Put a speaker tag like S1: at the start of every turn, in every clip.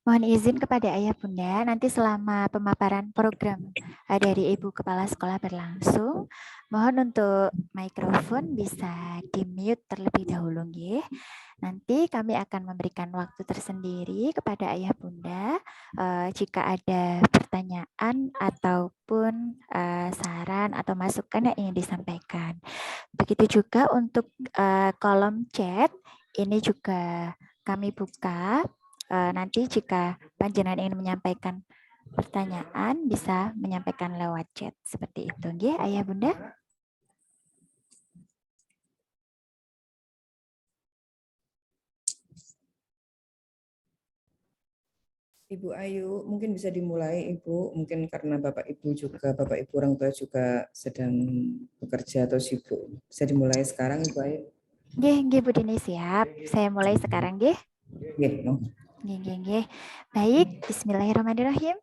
S1: Mohon izin kepada Ayah Bunda, nanti selama pemaparan program dari Ibu Kepala Sekolah berlangsung, mohon untuk mikrofon bisa di-mute terlebih dahulu, nggih. Nanti kami akan memberikan waktu tersendiri kepada Ayah Bunda jika ada pertanyaan ataupun saran atau masukan yang ingin disampaikan. Begitu juga untuk kolom chat, ini juga kami buka. Nanti jika panjenengan ingin menyampaikan pertanyaan bisa menyampaikan lewat chat seperti itu, nggih, Ayah Bunda.
S2: Ibu Ayu, mungkin bisa dimulai Ibu, mungkin karena Bapak Ibu orang tua juga sedang bekerja atau sibuk. Bisa dimulai sekarang Ibu Ayu?
S1: Nggih, Bu Dini, siap. Saya mulai sekarang, nggih. Nggih. Baik, bismillahirrahmanirrahim.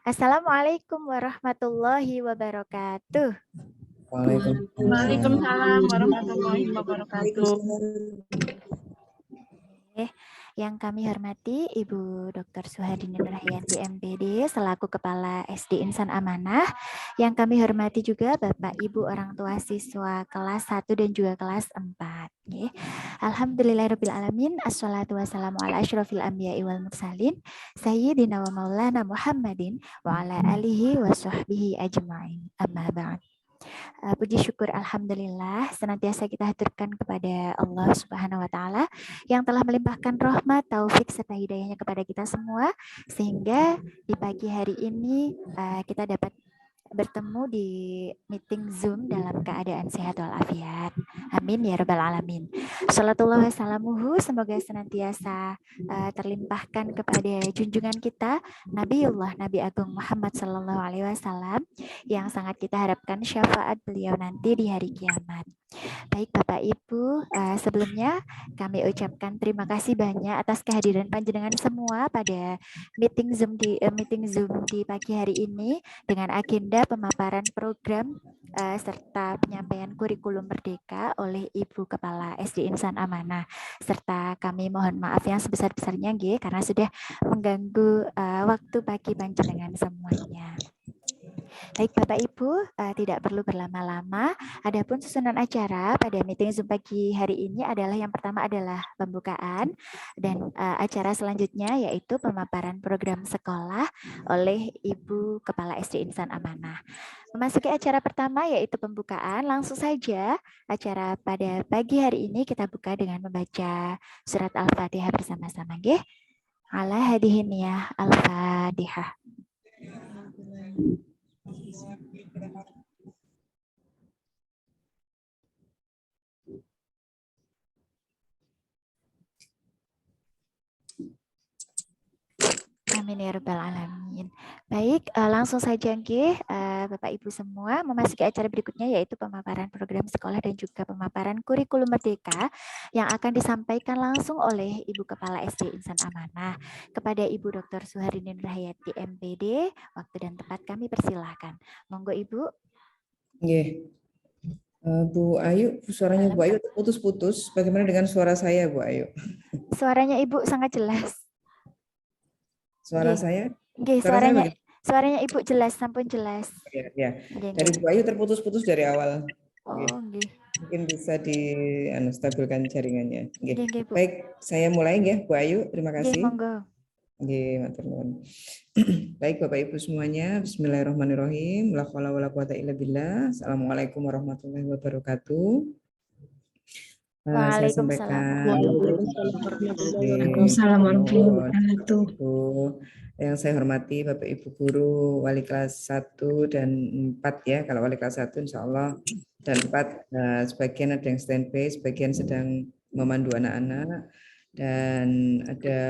S1: Assalamualaikum warahmatullahi wabarakatuh.
S3: Waalaikumsalam warahmatullahi wabarakatuh.
S1: Yang kami hormati Ibu Dr. Suhardini Nurhayati MPD selaku Kepala SD Insan Amanah. Yang kami hormati juga Bapak Ibu orang tua siswa kelas 1 dan juga kelas 4. Alhamdulillahirabbil alamin, assalatu wassalamu ala asyrofil anbiya'i wal mursalin sayyidina wa maulana Muhammadin wa ala alihi wa sahbihi ajma'in. Amma ba'd. Puji syukur alhamdulillah senantiasa kita haturkan kepada Allah Subhanahu wa taala yang telah melimpahkan rahmat, taufik serta hidayahnya kepada kita semua sehingga di pagi hari ini kita dapat bertemu di meeting Zoom dalam keadaan sehat walafiat. Amin ya rabbal alamin. Salatullah wassalamuhu, semoga senantiasa terlimpahkan kepada junjungan kita Nabiullah Nabi Agung Muhammad sallallahu alaihi wasallam yang sangat kita harapkan syafaat beliau nanti di hari kiamat. Baik Bapak Ibu, sebelumnya kami ucapkan terima kasih banyak atas kehadiran panjenengan semua pada meeting Zoom di pagi hari ini dengan agenda pemaparan program serta penyampaian kurikulum merdeka oleh Ibu Kepala SD Insan Amanah. Serta kami mohon maaf yang sebesar-besarnya nggih karena sudah mengganggu waktu pagi panjenengan semuanya. Baik Bapak Ibu, tidak perlu berlama-lama. Adapun susunan acara pada meeting Zoom pagi hari ini adalah yang pertama adalah pembukaan dan acara selanjutnya yaitu pemaparan program sekolah oleh Ibu Kepala SD Insan Amanah. Memasuki acara pertama yaitu pembukaan, langsung saja acara pada pagi hari ini kita buka dengan membaca surat Al-Fatihah bersama-sama, nggih. Ala hadihin ya Al-Fatihah. Amin ya rabbal alamin. Baik, langsung saja nggih Bapak Ibu semua memasuki acara berikutnya yaitu pemaparan program sekolah dan juga pemaparan kurikulum merdeka yang akan disampaikan langsung oleh Ibu Kepala SD Insan Amanah. Kepada Ibu Dr. Suhardini Nurhayati MPD, waktu dan tempat kami persilahkan. Monggo Ibu.
S2: Nggih. Bu Ayu, suaranya Bu Ayu putus-putus. Bagaimana dengan suara saya, Bu Ayu?
S1: Suaranya Ibu sangat jelas.
S2: Suara saya?
S1: Nggih, suaranya Ibu jelas, sampun jelas.
S2: Ya. Dari Bu Ayu terputus-putus dari awal.
S1: Oh, nggih.
S2: Mungkin bisa stabilkan jaringannya.
S1: Nggih, Bu.
S2: Baik, saya mulai ya, Bu Ayu. Terima kasih.
S1: Nggih, monggo.
S2: Nggih, matur nuwun. Baik Bapak Ibu semuanya, bismillahirrahmanirrahim. La haula wala quwata illa billah. Assalamualaikum warahmatullahi wabarakatuh. Saya sampaikan
S3: Waalaikumsalam warahmatullahi wabarakatuh.
S2: Yang saya hormati Bapak Ibu guru wali kelas 1 dan 4 ya. Kalau wali kelas 1 insya Allah dan 4 sebagian ada yang standby, sebagian sedang memandu anak-anak. Dan ada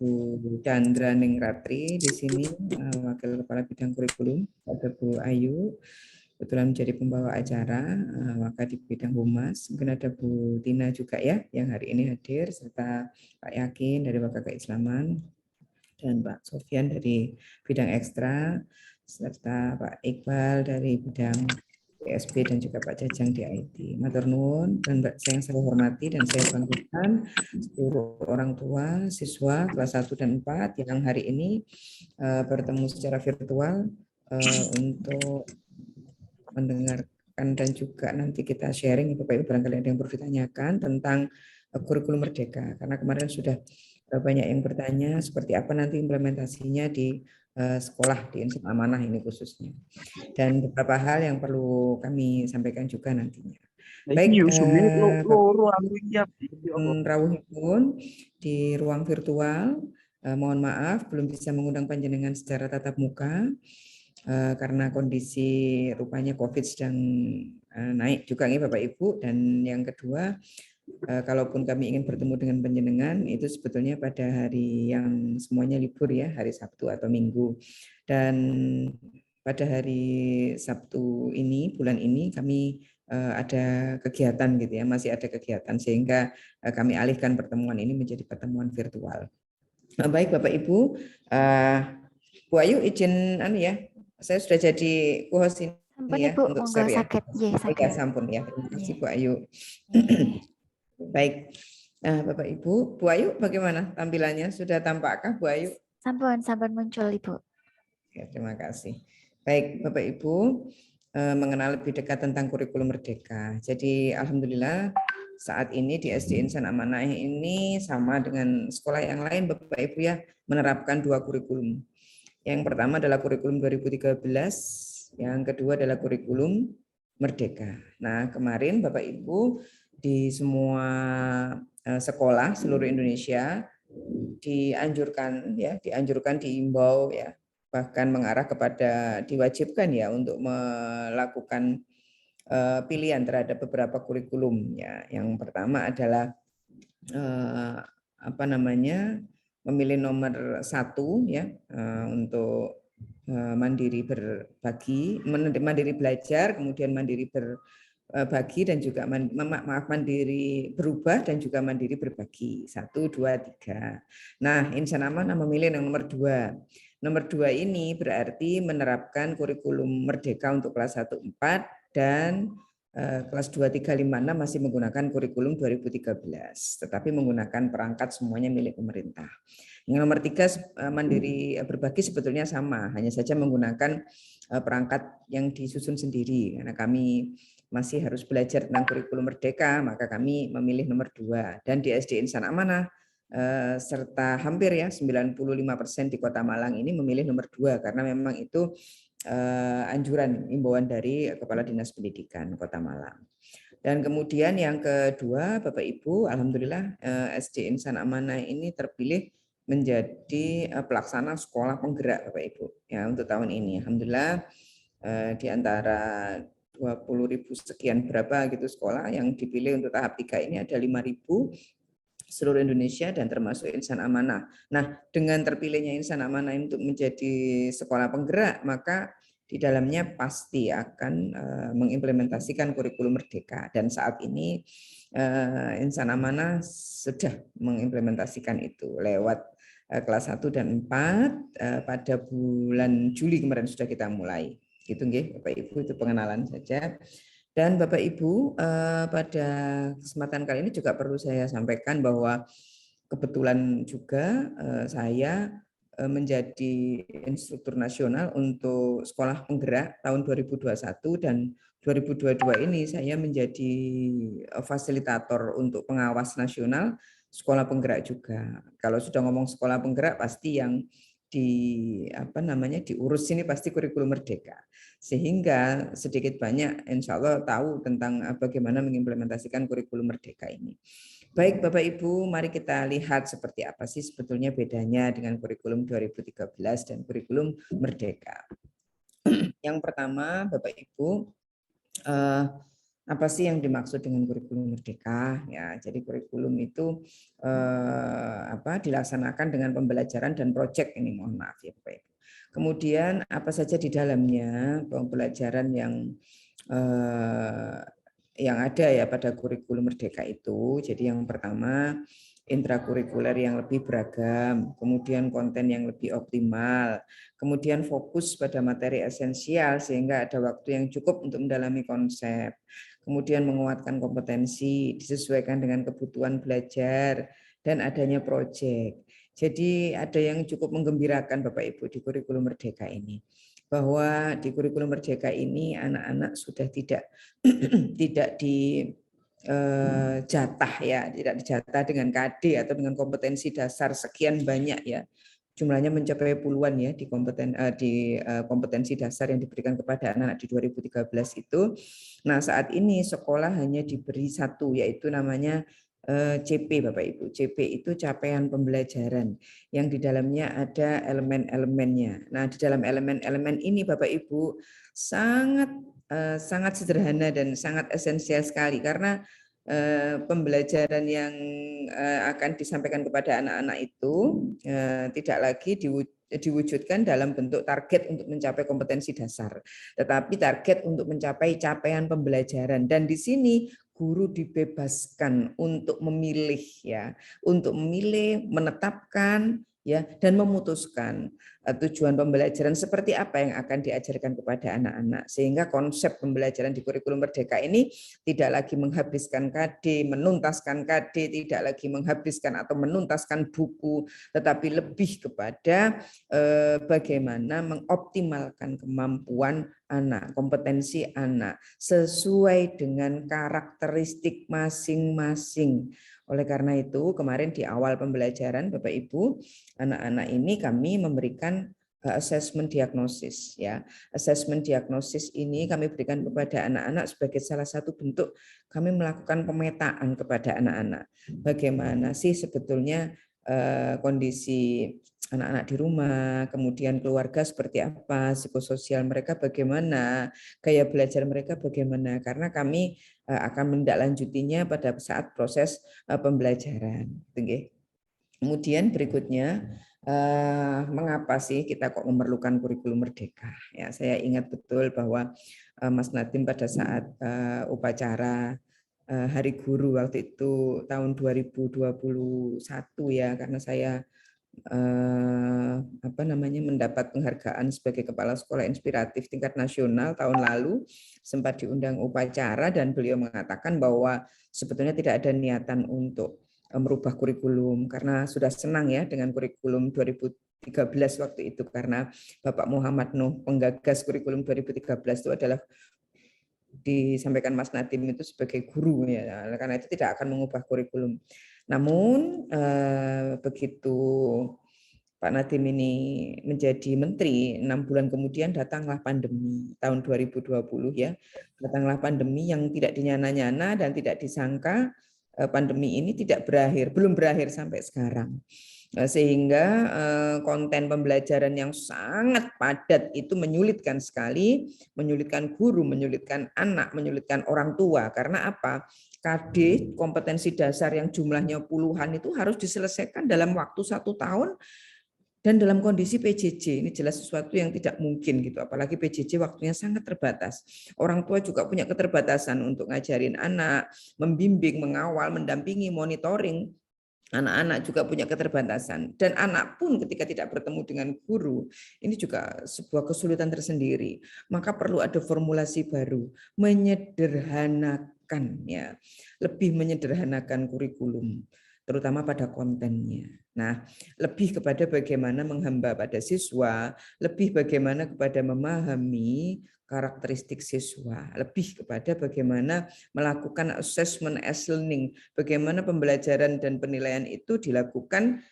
S2: Bu Chandra Ningratri di sini, Wakil Kepala Bidang Kurikulum, ada Bu Ayu, kebetulan menjadi pembawa acara, maka di bidang humas, mungkin ada Bu Tina juga ya, yang hari ini hadir, serta Pak Yakin dari Wakil Keislaman, dan Pak Sofian dari bidang ekstra, serta Pak Iqbal dari bidang PSB dan juga Pak Jajang di IT. Matur nuwun dan yang saya hormati dan saya banggakan seluruh orang tua siswa kelas 1 dan 4 yang hari ini bertemu secara virtual untuk mendengarkan dan juga nanti kita sharing Bapak Ibu barangkali ada yang perlu ditanyakan tentang kurikulum Merdeka, karena kemarin sudah banyak yang bertanya seperti apa nanti implementasinya di sekolah di Insan Amanah ini khususnya, dan beberapa hal yang perlu kami sampaikan juga nantinya. Baik, Rawuhipun di ruang virtual, mohon maaf belum bisa mengundang panjenengan secara tatap muka karena kondisi rupanya COVID sedang naik juga nih Bapak Ibu, dan yang kedua kalaupun kami ingin bertemu dengan panjenengan itu sebetulnya pada hari yang semuanya libur ya, hari Sabtu atau Minggu. Dan pada hari Sabtu ini, bulan ini kami ada kegiatan gitu ya, masih ada kegiatan sehingga kami alihkan pertemuan ini menjadi pertemuan virtual. Baik Bapak Ibu, Bu Ayu izin ya, saya sudah jadi co-host ini ya untuk share ya. Ya sampun ya, terima kasih Bu Ayu. Baik, Bapak Ibu, Bu Ayu bagaimana tampilannya? Sudah tampakkah Bu Ayu?
S1: Sampun muncul Ibu.
S2: Ya, terima kasih. Baik, Bapak Ibu, mengenal lebih dekat tentang kurikulum Merdeka. Jadi alhamdulillah saat ini di SD Insan Amanah ini sama dengan sekolah yang lain Bapak Ibu ya, menerapkan 2 kurikulum. Yang pertama adalah kurikulum 2013, yang kedua adalah kurikulum Merdeka. Nah, kemarin Bapak Ibu di semua sekolah seluruh Indonesia dianjurkan, diimbau ya, bahkan mengarah kepada diwajibkan ya untuk melakukan pilihan terhadap beberapa kurikulum ya. Yang pertama adalah memilih nomor 1 ya untuk mandiri berbagi, mandiri belajar, kemudian mandiri berbagi dan juga mandiri berubah dan juga mandiri berbagi. 1, 2, 3. Nah, Insan Amanah memilih yang nomor 2. Nomor 2 ini berarti menerapkan kurikulum Merdeka untuk kelas 1, 4 dan kelas 2, 3, 5, 6 masih menggunakan kurikulum 2013, tetapi menggunakan perangkat semuanya milik pemerintah. Yang nomor 3 mandiri berbagi sebetulnya sama, hanya saja menggunakan perangkat yang disusun sendiri. Karena kami masih harus belajar tentang kurikulum Merdeka, maka kami memilih nomor 2. Dan di SD Insan Amanah serta hampir ya 95% di Kota Malang ini memilih nomor 2 karena memang itu anjuran imbauan dari Kepala Dinas Pendidikan Kota Malang. Dan kemudian yang kedua Bapak Ibu, alhamdulillah SD Insan Amanah ini terpilih menjadi pelaksana sekolah penggerak Bapak Ibu ya untuk tahun ini. Alhamdulillah di antara 20.000 sekian berapa gitu sekolah yang dipilih untuk tahap 3 ini ada 5.000 seluruh Indonesia dan termasuk Insan Amanah. Nah, dengan terpilihnya Insan Amanah untuk menjadi sekolah penggerak, maka di dalamnya pasti akan mengimplementasikan kurikulum Merdeka. Dan saat ini Insan Amanah sudah mengimplementasikan itu lewat kelas 1 dan 4 pada bulan Juli kemarin sudah kita mulai. Gitu nggih, Bapak Ibu, itu pengenalan saja. Dan Bapak Ibu, pada kesempatan kali ini juga perlu saya sampaikan bahwa kebetulan juga saya menjadi instruktur nasional untuk sekolah penggerak tahun 2021 dan 2022 ini saya menjadi fasilitator untuk pengawas nasional sekolah penggerak juga. Kalau sudah ngomong sekolah penggerak pasti yang diurus ini pasti kurikulum Merdeka. Sehingga sedikit banyak insya Allah tahu tentang bagaimana mengimplementasikan kurikulum Merdeka ini. Baik Bapak Ibu, mari kita lihat seperti apa sih sebetulnya bedanya dengan kurikulum 2013 dan kurikulum Merdeka. Yang pertama Bapak Ibu, apa sih yang dimaksud dengan kurikulum Merdeka? Ya, jadi kurikulum itu dilaksanakan dengan pembelajaran dan proyek ini, mohon maaf ya Bapak Ibu. Kemudian apa saja di dalamnya pembelajaran yang ada ya pada kurikulum Merdeka itu. Jadi yang pertama intrakurikuler yang lebih beragam, kemudian konten yang lebih optimal, kemudian fokus pada materi esensial sehingga ada waktu yang cukup untuk mendalami konsep, kemudian menguatkan kompetensi disesuaikan dengan kebutuhan belajar, dan adanya proyek. Jadi ada yang cukup menggembirakan Bapak Ibu di kurikulum Merdeka ini, bahwa di kurikulum Merdeka ini anak-anak sudah tidak jatah ya, tidak dijatah dengan KD atau dengan kompetensi dasar sekian banyak ya. Jumlahnya mencapai puluhan ya di kompetensi dasar yang diberikan kepada anak-anak di 2013 itu. Nah, saat ini sekolah hanya diberi satu, yaitu namanya CP Bapak Ibu. CP itu capaian pembelajaran yang di dalamnya ada elemen-elemennya. Nah, di dalam elemen-elemen ini Bapak Ibu sangat sederhana dan sangat esensial sekali karena pembelajaran yang akan disampaikan kepada anak-anak itu tidak lagi diwujudkan dalam bentuk target untuk mencapai kompetensi dasar, tetapi target untuk mencapai capaian pembelajaran. Dan di sini guru dibebaskan untuk memilih ya, untuk memilih, menetapkan ya, dan memutuskan tujuan pembelajaran seperti apa yang akan diajarkan kepada anak-anak, sehingga konsep pembelajaran di kurikulum Merdeka ini tidak lagi menghabiskan KD, menuntaskan KD, tidak lagi menghabiskan atau menuntaskan buku, tetapi lebih kepada bagaimana mengoptimalkan kemampuan anak, kompetensi anak sesuai dengan karakteristik masing-masing. Oleh karena itu, kemarin di awal pembelajaran Bapak Ibu, anak-anak ini kami memberikan assessment diagnosis ya. Assessment diagnosis ini kami berikan kepada anak-anak sebagai salah satu bentuk kami melakukan pemetaan kepada anak-anak. Bagaimana sih sebetulnya kondisi anak-anak di rumah, kemudian keluarga seperti apa, psikososial mereka bagaimana, gaya belajar mereka bagaimana, karena kami akan menindaklanjutinya pada saat proses pembelajaran. Kemudian berikutnya, mengapa sih kita kok memerlukan kurikulum Merdeka? Ya, saya ingat betul bahwa Mas Nadiem pada saat upacara Hari Guru waktu itu tahun 2021 ya, karena saya mendapat penghargaan sebagai kepala sekolah inspiratif tingkat nasional tahun lalu, sempat diundang upacara dan beliau mengatakan bahwa sebetulnya tidak ada niatan untuk merubah kurikulum karena sudah senang ya dengan kurikulum 2013 waktu itu, karena Bapak Muhammad Nuh penggagas kurikulum 2013 itu adalah disampaikan Mas Nadiem itu sebagai guru ya, karena itu tidak akan mengubah kurikulum. Namun begitu Pak Nadiem ini menjadi menteri, 6 bulan kemudian datanglah pandemi tahun 2020 ya. Datanglah pandemi yang tidak dinyana-nyana dan tidak disangka pandemi ini belum berakhir sampai sekarang. Sehingga konten pembelajaran yang sangat padat itu menyulitkan sekali, menyulitkan guru, menyulitkan anak, menyulitkan orang tua. Karena apa? KD, kompetensi dasar yang jumlahnya puluhan itu harus diselesaikan dalam waktu 1 tahun dan dalam kondisi PJJ. Ini jelas sesuatu yang tidak mungkin gitu, apalagi PJJ waktunya sangat terbatas. Orang tua juga punya keterbatasan untuk ngajarin anak, membimbing, mengawal, mendampingi, monitoring. Anak-anak juga punya keterbatasan, dan anak pun ketika tidak bertemu dengan guru ini juga sebuah kesulitan tersendiri. Maka perlu ada formulasi baru, menyederhanakan ya, lebih menyederhanakan kurikulum, terutama pada kontennya. Nah, lebih kepada bagaimana menghamba pada siswa, lebih bagaimana kepada memahami karakteristik siswa, lebih kepada bagaimana melakukan assessment as learning, bagaimana pembelajaran dan penilaian itu dilakukan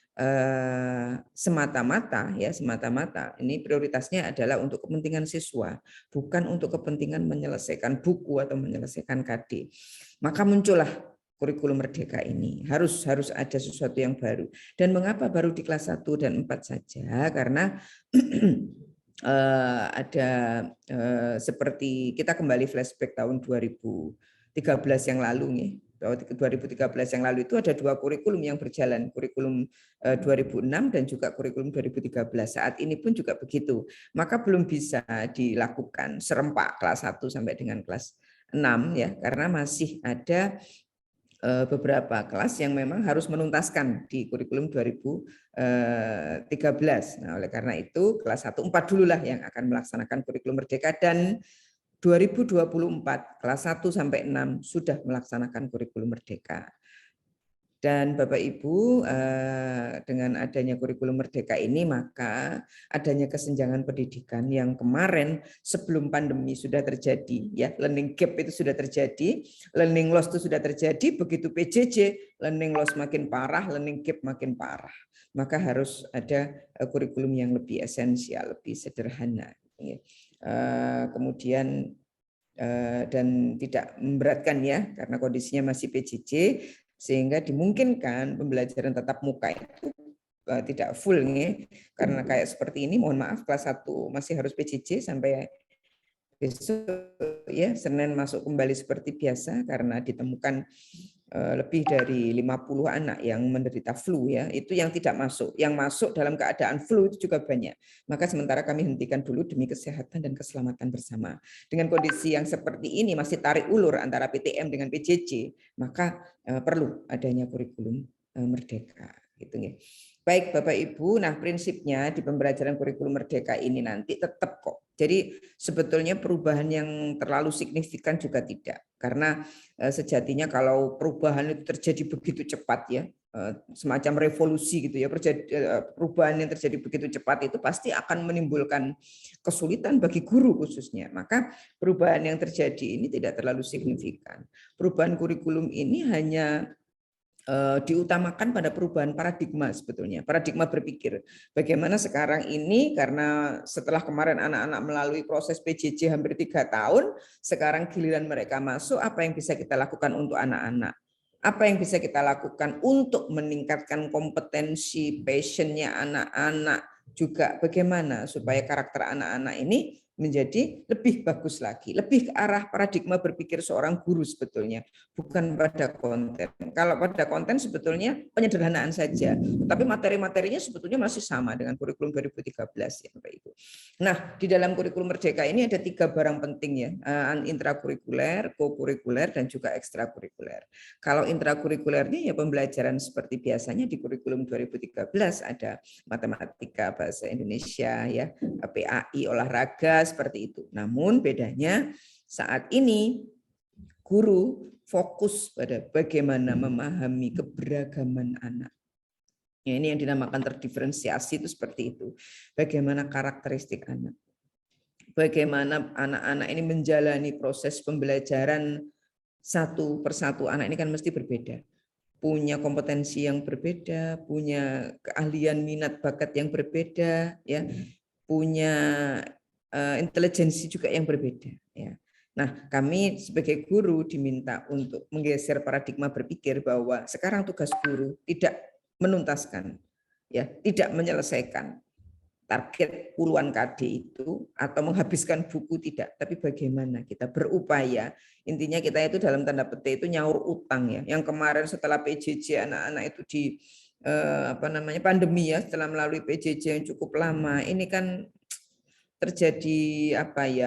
S2: semata-mata ini prioritasnya adalah untuk kepentingan siswa, bukan untuk kepentingan menyelesaikan buku atau menyelesaikan KD. Maka muncullah kurikulum Merdeka ini, harus ada sesuatu yang baru. Dan mengapa baru di kelas 1 dan 4 saja? Karena ada seperti kita kembali flashback tahun 2013 yang lalu nih. 2013 yang lalu itu ada 2 kurikulum yang berjalan, kurikulum 2006 dan juga kurikulum 2013. Saat ini pun juga begitu. Maka belum bisa dilakukan serempak kelas 1 sampai dengan kelas 6 ya, karena masih ada beberapa kelas yang memang harus menuntaskan di kurikulum 2013. Nah, oleh karena itu kelas 1 4 dulu lah yang akan melaksanakan kurikulum merdeka, dan 2024 kelas 1 sampai 6 sudah melaksanakan kurikulum merdeka. Dan Bapak Ibu, dengan adanya kurikulum merdeka ini, maka adanya kesenjangan pendidikan yang kemarin sebelum pandemi sudah terjadi, ya, learning gap itu sudah terjadi, learning loss itu sudah terjadi, begitu PJJ, learning loss makin parah, learning gap makin parah. Maka harus ada kurikulum yang lebih esensial, lebih sederhana. Kemudian dan tidak memberatkan, ya, karena kondisinya masih PJJ, sehingga dimungkinkan pembelajaran tatap muka itu tidak full nih, karena kayak seperti ini, mohon maaf, kelas 1 masih harus PJJ sampai besok, ya, Senin masuk kembali seperti biasa karena ditemukan lebih dari 50 anak yang menderita flu, ya, itu yang tidak masuk. Yang masuk dalam keadaan flu itu juga banyak. Maka sementara kami hentikan dulu demi kesehatan dan keselamatan bersama. Dengan kondisi yang seperti ini masih tarik ulur antara PTM dengan PJJ, maka perlu adanya kurikulum merdeka, gitu ya. Baik Bapak Ibu, nah prinsipnya di pembelajaran kurikulum merdeka ini nanti tetap kok. Jadi sebetulnya perubahan yang terlalu signifikan juga tidak. Karena sejatinya kalau perubahan itu terjadi begitu cepat, ya, semacam revolusi gitu, ya, perubahan yang terjadi begitu cepat itu pasti akan menimbulkan kesulitan bagi guru khususnya. Maka perubahan yang terjadi ini tidak terlalu signifikan. Perubahan kurikulum ini hanya diutamakan pada perubahan paradigma, sebetulnya paradigma berpikir. Bagaimana sekarang ini, karena setelah kemarin anak-anak melalui proses PJJ hampir 3 tahun, sekarang giliran mereka masuk, apa yang bisa kita lakukan untuk anak-anak? Apa yang bisa kita lakukan untuk meningkatkan kompetensi, passionnya anak-anak, juga bagaimana supaya karakter anak-anak ini menjadi lebih bagus lagi, lebih ke arah paradigma berpikir seorang guru sebetulnya, bukan pada konten. Kalau pada konten sebetulnya penyederhanaan saja, tapi materi-materinya sebetulnya masih sama dengan kurikulum 2013, ya Bapak Ibu. Nah, di dalam kurikulum merdeka ini ada 3 barang penting, ya, intrakurikuler, kokurikuler, dan juga ekstrakurikuler. Kalau intrakurikulernya ya pembelajaran seperti biasanya di kurikulum 2013, ada matematika, bahasa Indonesia, ya, PAI, olahraga, seperti itu. Namun bedanya saat ini guru fokus pada bagaimana memahami keberagaman anak. Ya, ini yang dinamakan terdiferensiasi itu seperti itu. Bagaimana karakteristik anak. Bagaimana anak-anak ini menjalani proses pembelajaran satu persatu. Anak ini kan mesti berbeda. Punya kompetensi yang berbeda, punya keahlian minat bakat yang berbeda, ya, punya intelijensi juga yang berbeda, ya. Nah, kami sebagai guru diminta untuk menggeser paradigma berpikir bahwa sekarang tugas guru tidak menuntaskan, ya, tidak menyelesaikan target puluhan KD itu atau menghabiskan buku, tidak, tapi bagaimana kita berupaya. Intinya kita itu dalam tanda petik itu nyaur utang, ya. Yang kemarin setelah PJJ anak-anak itu di pandemi, ya, setelah melalui PJJ yang cukup lama, ini kan terjadi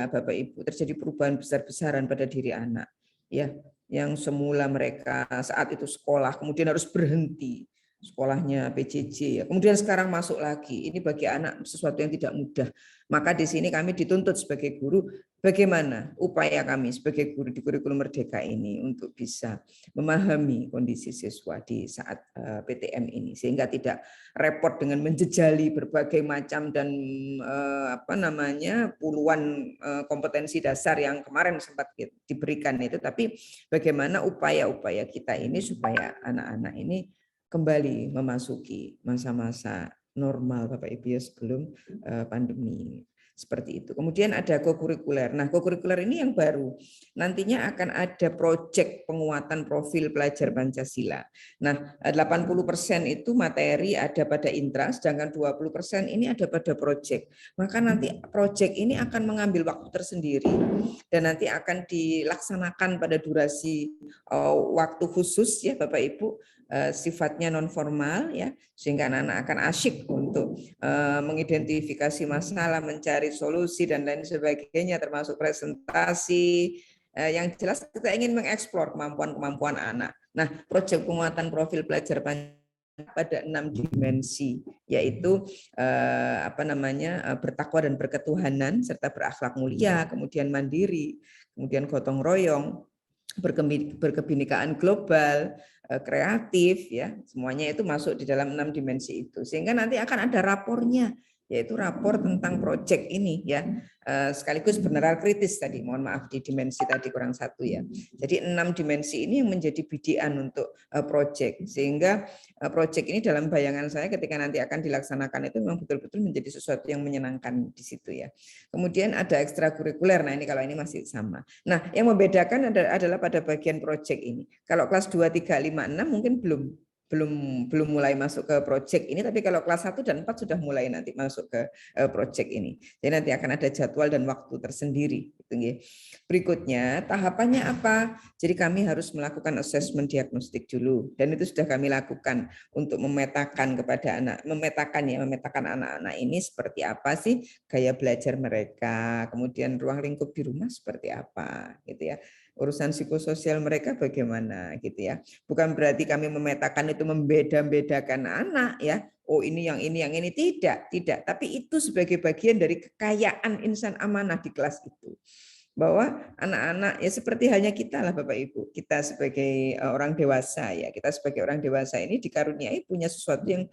S2: Bapak Ibu, terjadi perubahan besar-besaran pada diri anak, ya, yang semula mereka saat itu sekolah kemudian harus berhenti sekolahnya PJJ, ya, kemudian sekarang masuk lagi. Ini bagi anak sesuatu yang tidak mudah. Maka di sini kami dituntut sebagai guru, bagaimana upaya kami sebagai guru di kurikulum merdeka ini untuk bisa memahami kondisi siswa di saat PTM ini, sehingga tidak repot dengan menjejali berbagai macam dan puluhan kompetensi dasar yang kemarin sempat diberikan itu, tapi bagaimana upaya-upaya kita ini supaya anak-anak ini kembali memasuki masa-masa normal Bapak Ibu, ya, sebelum pandemi. Seperti itu. Kemudian ada kokurikuler. Nah, kokurikuler ini yang baru. Nantinya akan ada proyek penguatan profil pelajar Pancasila. Nah, 80% itu materi ada pada intra, sedangkan 20% ini ada pada proyek. Maka nanti proyek ini akan mengambil waktu tersendiri dan nanti akan dilaksanakan pada durasi waktu khusus, ya Bapak Ibu, sifatnya non formal, ya, sehingga anak-anak akan asyik untuk mengidentifikasi masalah, mencari solusi dan lain sebagainya, termasuk presentasi. Yang jelas kita ingin mengeksplor kemampuan-kemampuan anak. Nah, proyek penguatan profil pelajar pada 6 dimensi, yaitu bertakwa dan berketuhanan serta berakhlak mulia, kemudian mandiri, kemudian gotong royong, berkebinekaan global, kreatif, ya, semuanya itu masuk di dalam 6 dimensi itu. Sehingga nanti akan ada rapornya, yaitu rapor tentang proyek ini, ya, sekaligus beneran kritis tadi. Mohon maaf di dimensi tadi kurang satu, ya. Jadi 6 dimensi ini yang menjadi bidian untuk proyek, sehingga proyek ini dalam bayangan saya ketika nanti akan dilaksanakan itu memang betul-betul menjadi sesuatu yang menyenangkan di situ, ya. Kemudian ada ekstrakurikuler. Nah, ini kalau ini masih sama. Nah, yang membedakan adalah pada bagian proyek ini. Kalau kelas 2, 3, 5, 6 mungkin belum mulai masuk ke proyek ini, tapi kalau kelas 1 dan 4 sudah mulai nanti masuk ke proyek ini. Jadi nanti akan ada jadwal dan waktu tersendiri. Berikutnya tahapannya apa? Jadi kami harus melakukan asesmen diagnostik dulu, dan itu sudah kami lakukan untuk memetakan anak-anak ini seperti apa sih gaya belajar mereka, kemudian ruang lingkup di rumah seperti apa, gitu ya. Urusan psikososial mereka bagaimana, gitu ya. Bukan berarti kami memetakan itu membeda-bedakan anak, ya. Oh, ini yang ini tidak. Tapi itu sebagai bagian dari kekayaan insan amanah di kelas itu. Bahwa anak-anak ya seperti halnya kita lah Bapak Ibu, kita sebagai orang dewasa, ya, kita sebagai orang dewasa ini dikaruniai punya sesuatu yang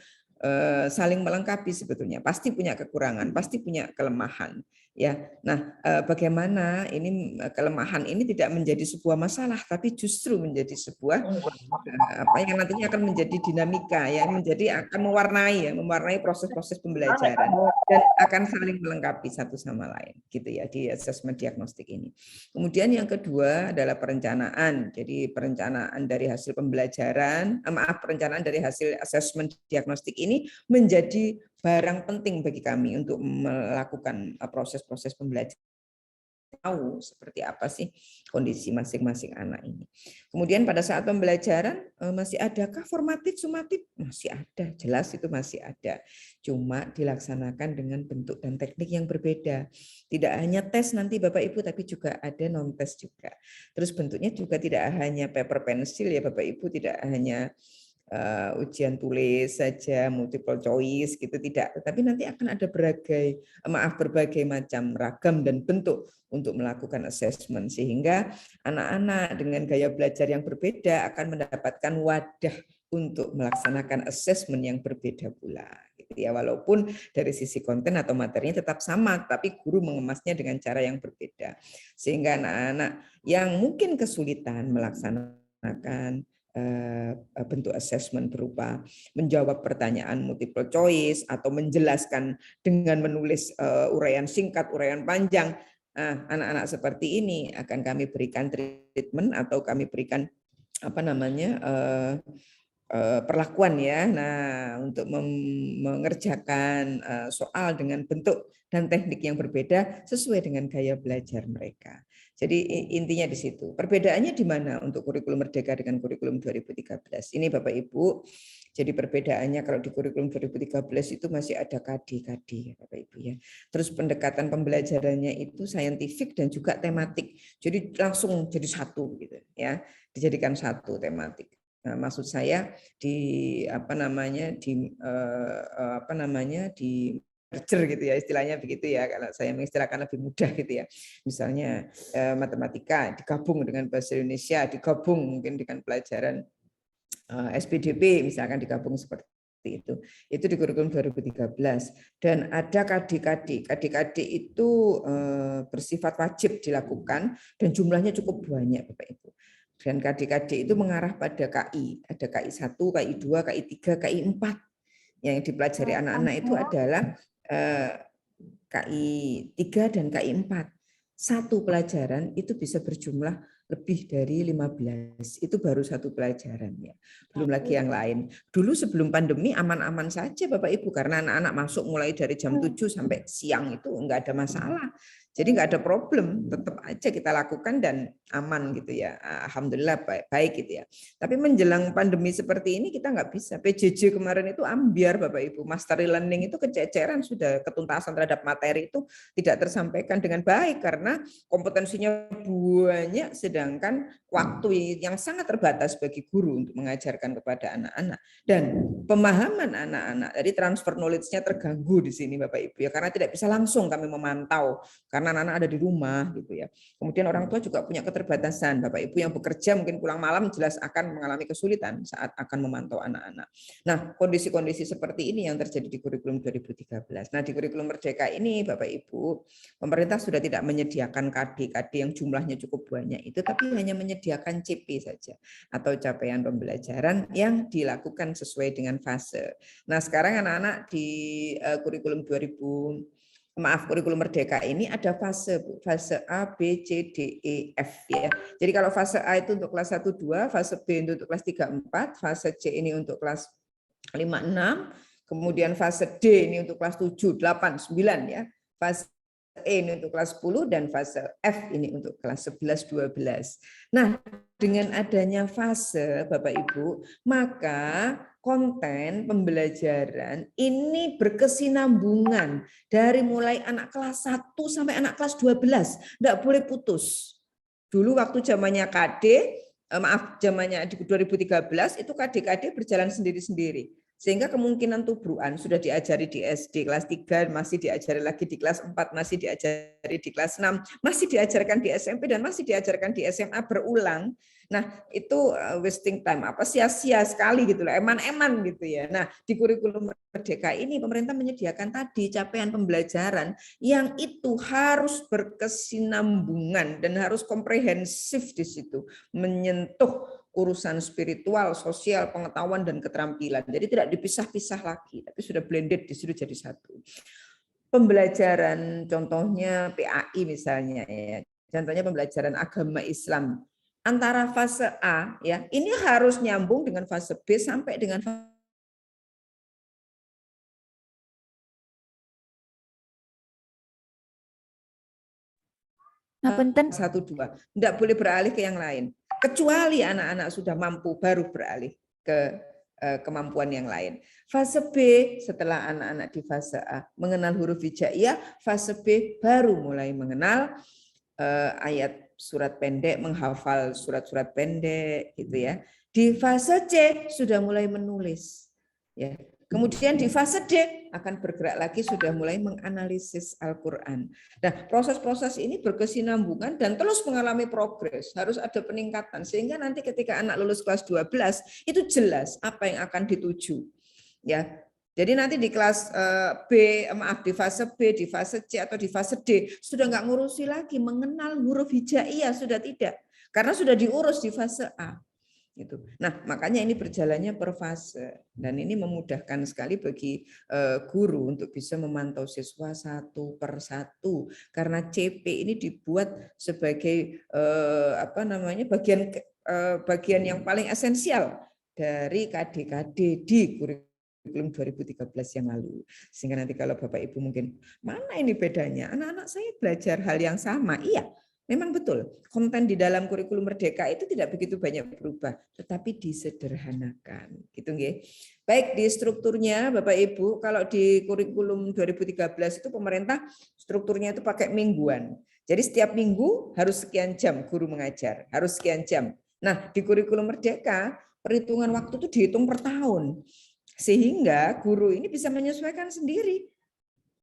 S2: saling melengkapi sebetulnya. Pasti punya kekurangan, pasti punya kelemahan, ya. Nah, bagaimana ini kelemahan ini tidak menjadi sebuah masalah, tapi justru menjadi sebuah yang nantinya akan menjadi dinamika, ya, akan mewarnai proses-proses pembelajaran dan akan saling melengkapi satu sama lain, gitu ya, di asesmen diagnostik ini. Kemudian yang kedua adalah perencanaan. Jadi perencanaan dari hasil perencanaan dari hasil asesmen diagnostik ini menjadi barang penting bagi kami untuk melakukan proses-proses pembelajaran, tahu seperti apa sih kondisi masing-masing anak ini. Kemudian pada saat pembelajaran masih adakah formatif, sumatif? Masih ada, jelas itu masih ada. Cuma dilaksanakan dengan bentuk dan teknik yang berbeda. Tidak hanya tes nanti Bapak Ibu, tapi juga ada non-tes juga. Terus bentuknya juga tidak hanya paper pensil ya Bapak Ibu, tidak hanya ujian tulis saja, multiple choice gitu, tidak. Tapi nanti akan ada berbagai macam ragam dan bentuk untuk melakukan assessment, sehingga anak-anak dengan gaya belajar yang berbeda akan mendapatkan wadah untuk melaksanakan assessment yang berbeda pula, gitu ya. Walaupun dari sisi konten atau materinya tetap sama, tapi guru mengemasnya dengan cara yang berbeda, sehingga anak-anak yang mungkin kesulitan melaksanakan bentuk assessment berupa menjawab pertanyaan multiple choice atau menjelaskan dengan menulis uraian singkat, uraian panjang. Anak-anak seperti ini akan kami berikan treatment atau kami berikan perlakuan, ya. Nah, untuk mengerjakan soal dengan bentuk dan teknik yang berbeda sesuai dengan gaya belajar mereka. Jadi intinya di situ. Perbedaannya di mana untuk kurikulum Merdeka dengan kurikulum 2013? Ini Bapak Ibu. Jadi perbedaannya kalau di kurikulum 2013 itu masih ada KD Bapak Ibu, ya. Terus pendekatan pembelajarannya itu saintifik dan juga tematik. Jadi langsung jadi satu gitu, ya. Dijadikan satu tematik. Nah, maksud saya di merger gitu ya, istilahnya begitu ya, kalau saya mengistilahkan lebih mudah gitu ya. Misalnya matematika digabung dengan bahasa Indonesia, digabung mungkin dengan pelajaran SPDP misalkan, digabung seperti itu di kurikulum 2013. Dan ada KD itu bersifat wajib dilakukan dan jumlahnya cukup banyak Bapak Ibu. Dan KD itu mengarah pada KI, ada KI 1, KI 2, KI 3, KI 4. Yang dipelajari anak-anak itu adalah KI 3 dan KI 4. Satu pelajaran itu bisa berjumlah lebih dari 15. Itu baru satu pelajaran, ya. Belum lagi yang lain. Dulu sebelum pandemi aman-aman saja Bapak Ibu, karena anak-anak masuk mulai dari jam 7 sampai siang itu enggak ada masalah. Jadi nggak ada problem, tetap aja kita lakukan dan aman gitu ya. Alhamdulillah baik gitu ya. Tapi menjelang pandemi seperti ini kita nggak bisa. PJJ kemarin itu ambiar Bapak Ibu. Mastery learning itu kececeran, sudah ketuntasan terhadap materi itu tidak tersampaikan dengan baik karena kompetensinya banyak sedangkan waktu yang sangat terbatas bagi guru untuk mengajarkan kepada anak-anak. Dan pemahaman anak-anak, jadi transfer knowledge-nya terganggu di sini Bapak Ibu ya, karena tidak bisa langsung kami memantau karena anak-anak ada di rumah gitu ya. Kemudian orang tua juga punya keterbatasan. Bapak Ibu yang bekerja mungkin pulang malam jelas akan mengalami kesulitan saat akan memantau anak-anak. Nah, kondisi-kondisi seperti ini yang terjadi di kurikulum 2013. Nah, di kurikulum Merdeka ini Bapak Ibu, pemerintah sudah tidak menyediakan KD-KD yang jumlahnya cukup banyak itu, tapi hanya menyediakan CP saja atau capaian pembelajaran yang dilakukan sesuai dengan fase. Nah, sekarang anak-anak di kurikulum kurikulum Merdeka ini ada fase, Bu. Fase A, B, C, D, E, F ya. Jadi kalau fase A itu untuk kelas 1 2, fase B untuk kelas 3 4, fase C ini untuk kelas 5 6, kemudian fase D ini untuk kelas 7 8 9 ya. Fase E ini untuk kelas 10 dan fase F ini untuk kelas 11 12. Nah, dengan adanya fase Bapak Ibu, maka konten pembelajaran ini berkesinambungan dari mulai anak kelas 1 sampai anak kelas 12. Enggak boleh putus. Dulu waktu zamannya KD, zamannya di 2013 itu KD-KD berjalan sendiri-sendiri. Sehingga kemungkinan tubruan sudah diajari di SD kelas 3, masih diajari lagi di kelas 4, masih diajari di kelas 6, masih diajarkan di SMP dan masih diajarkan di SMA berulang. Nah, itu wasting time, apa sia-sia sekali gitu loh, eman-eman gitu ya. Nah, di kurikulum Merdeka ini pemerintah menyediakan tadi capaian pembelajaran yang itu harus berkesinambungan dan harus komprehensif di situ, menyentuh urusan spiritual, sosial, pengetahuan dan keterampilan. Jadi tidak dipisah-pisah lagi, tapi sudah blended di situ jadi satu. Pembelajaran contohnya PAI misalnya ya. Contohnya pembelajaran agama Islam antara fase A ya, ini harus nyambung dengan fase B sampai dengan
S1: Ngapunten.
S2: 1 2. Tidak boleh beralih ke yang lain. Kecuali anak-anak sudah mampu baru beralih ke kemampuan yang lain. Fase B setelah anak-anak di fase A mengenal huruf hijaiyah, fase B baru mulai mengenal ayat surat pendek, menghafal surat-surat pendek gitu ya. Di fase C sudah mulai menulis. Ya. Kemudian di fase D akan bergerak lagi sudah mulai menganalisis Al-Qur'an. Nah, proses-proses ini berkesinambungan dan terus mengalami progres, harus ada peningkatan sehingga nanti ketika anak lulus kelas 12 itu jelas apa yang akan dituju. Ya. Jadi nanti di kelas di fase B, di fase C atau di fase D sudah nggak ngurusi lagi mengenal huruf hijaiyah, sudah tidak. Karena sudah diurus di fase A. Gitu. Nah, makanya ini berjalannya per fase dan ini memudahkan sekali bagi guru untuk bisa memantau siswa satu per satu karena CP ini dibuat sebagai bagian yang paling esensial dari KD-KD di kurikulum 2013 yang lalu. Sehingga nanti kalau Bapak Ibu mungkin mana ini bedanya? Anak-anak saya belajar hal yang sama. Iya. Memang betul, konten di dalam kurikulum Merdeka itu tidak begitu banyak berubah, tetapi disederhanakan. Gitu nggih. Baik di strukturnya Bapak Ibu, kalau di kurikulum 2013 itu pemerintah strukturnya itu pakai mingguan. Jadi setiap minggu harus sekian jam guru mengajar, harus sekian jam. Nah, di kurikulum Merdeka perhitungan waktu itu dihitung per tahun. Sehingga guru ini bisa menyesuaikan sendiri.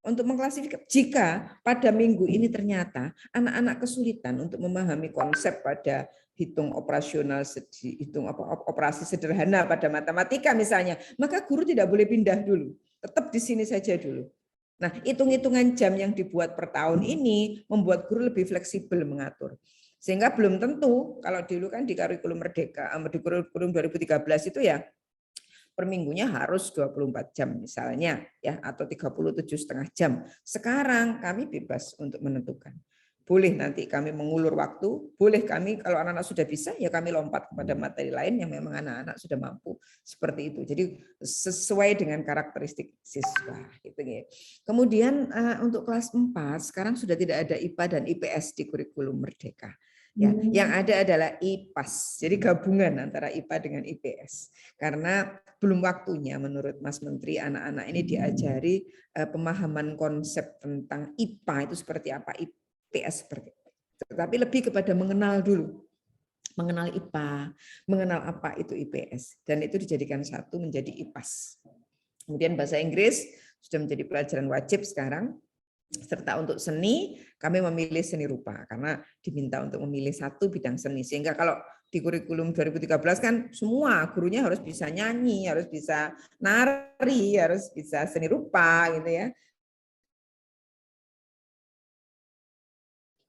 S2: Untuk mengklasifikasi jika pada minggu ini ternyata anak-anak kesulitan untuk memahami konsep pada hitung operasional, operasi sederhana pada matematika misalnya, maka guru tidak boleh pindah dulu, tetap di sini saja dulu. Nah, hitung-hitungan jam yang dibuat per tahun ini membuat guru lebih fleksibel mengatur. Sehingga belum tentu, kalau dulu kan di kurikulum Merdeka, di kurikulum 2013 itu ya per minggunya harus 24 jam misalnya ya atau 37,5 jam. Sekarang kami bebas untuk menentukan. boleh nanti kami mengulur waktu, boleh kami kalau anak-anak sudah bisa ya kami lompat kepada materi lain yang memang anak-anak sudah mampu seperti itu. Jadi sesuai dengan karakteristik siswa gitu ya. Kemudian untuk kelas 4 sekarang sudah tidak ada IPA dan IPS di kurikulum Merdeka. Ya, yang ada adalah IPAS. Jadi gabungan antara IPA dengan IPS. Karena belum waktunya menurut Mas Menteri anak-anak ini diajari pemahaman konsep tentang IPA itu seperti apa, IPS seperti apa. Tetapi lebih kepada mengenal dulu. Mengenal IPA, mengenal apa itu IPS, dan itu dijadikan satu menjadi IPAS. Kemudian bahasa Inggris sudah menjadi pelajaran wajib sekarang, serta untuk seni kami memilih seni rupa karena diminta untuk memilih satu bidang seni, sehingga kalau di kurikulum 2013 kan semua gurunya harus bisa nyanyi, harus bisa nari, harus bisa seni rupa gitu ya.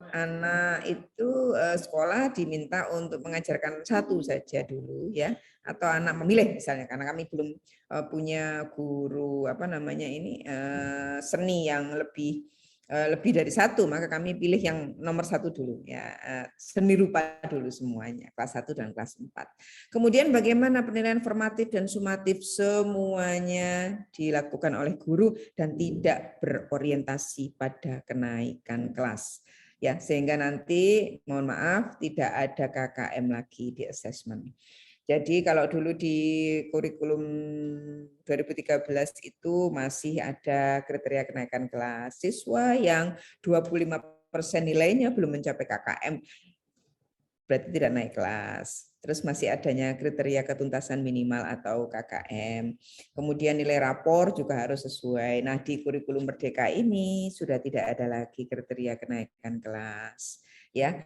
S2: Anak itu sekolah diminta untuk mengajarkan satu saja dulu ya, atau anak memilih misalnya karena kami belum punya guru apa namanya ini seni yang lebih dari satu, maka kami pilih yang nomor satu dulu ya, seni rupa dulu semuanya kelas 1 dan kelas 4. Kemudian bagaimana penilaian formatif dan sumatif, semuanya dilakukan oleh guru dan tidak berorientasi pada kenaikan kelas. Ya, sehingga nanti mohon maaf tidak ada KKM lagi di assessment. Jadi kalau dulu di kurikulum 2013 itu masih ada kriteria kenaikan kelas, siswa yang 25% nilainya belum mencapai KKM berarti tidak naik kelas. Terus masih adanya kriteria ketuntasan minimal atau KKM. Kemudian nilai rapor juga harus sesuai. Nah, di kurikulum Merdeka ini sudah tidak ada lagi kriteria kenaikan kelas. Ya,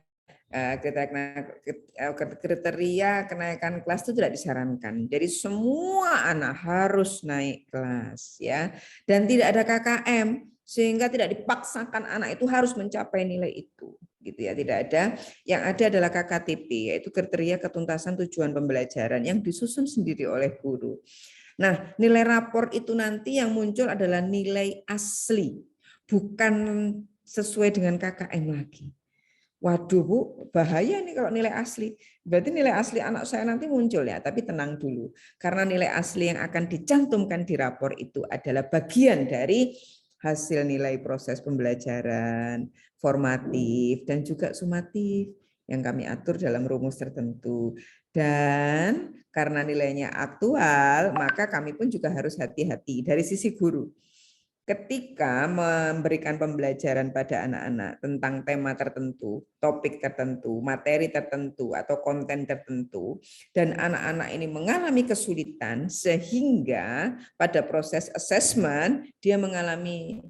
S2: kriteria kenaikan kelas itu tidak disarankan. Jadi semua anak harus naik kelas ya. Dan tidak ada KKM sehingga tidak dipaksakan anak itu harus mencapai nilai itu. Gitu ya, tidak ada. Yang ada adalah KKTP, yaitu kriteria ketuntasan tujuan pembelajaran yang disusun sendiri oleh guru. Nah, nilai rapor itu nanti yang muncul adalah nilai asli, bukan sesuai dengan KKM lagi. Waduh Bu, bahaya nih kalau nilai asli. Berarti nilai asli anak saya nanti muncul ya, tapi tenang dulu. Karena nilai asli yang akan dicantumkan di rapor itu adalah bagian dari hasil nilai proses pembelajaran, formatif, dan juga sumatif yang kami atur dalam rumus tertentu. Dan karena nilainya aktual, maka kami pun juga harus hati-hati dari sisi guru. Ketika memberikan pembelajaran pada anak-anak tentang tema tertentu, topik tertentu, materi tertentu, atau konten tertentu, dan anak-anak ini mengalami kesulitan sehingga pada proses assessment dia mengalami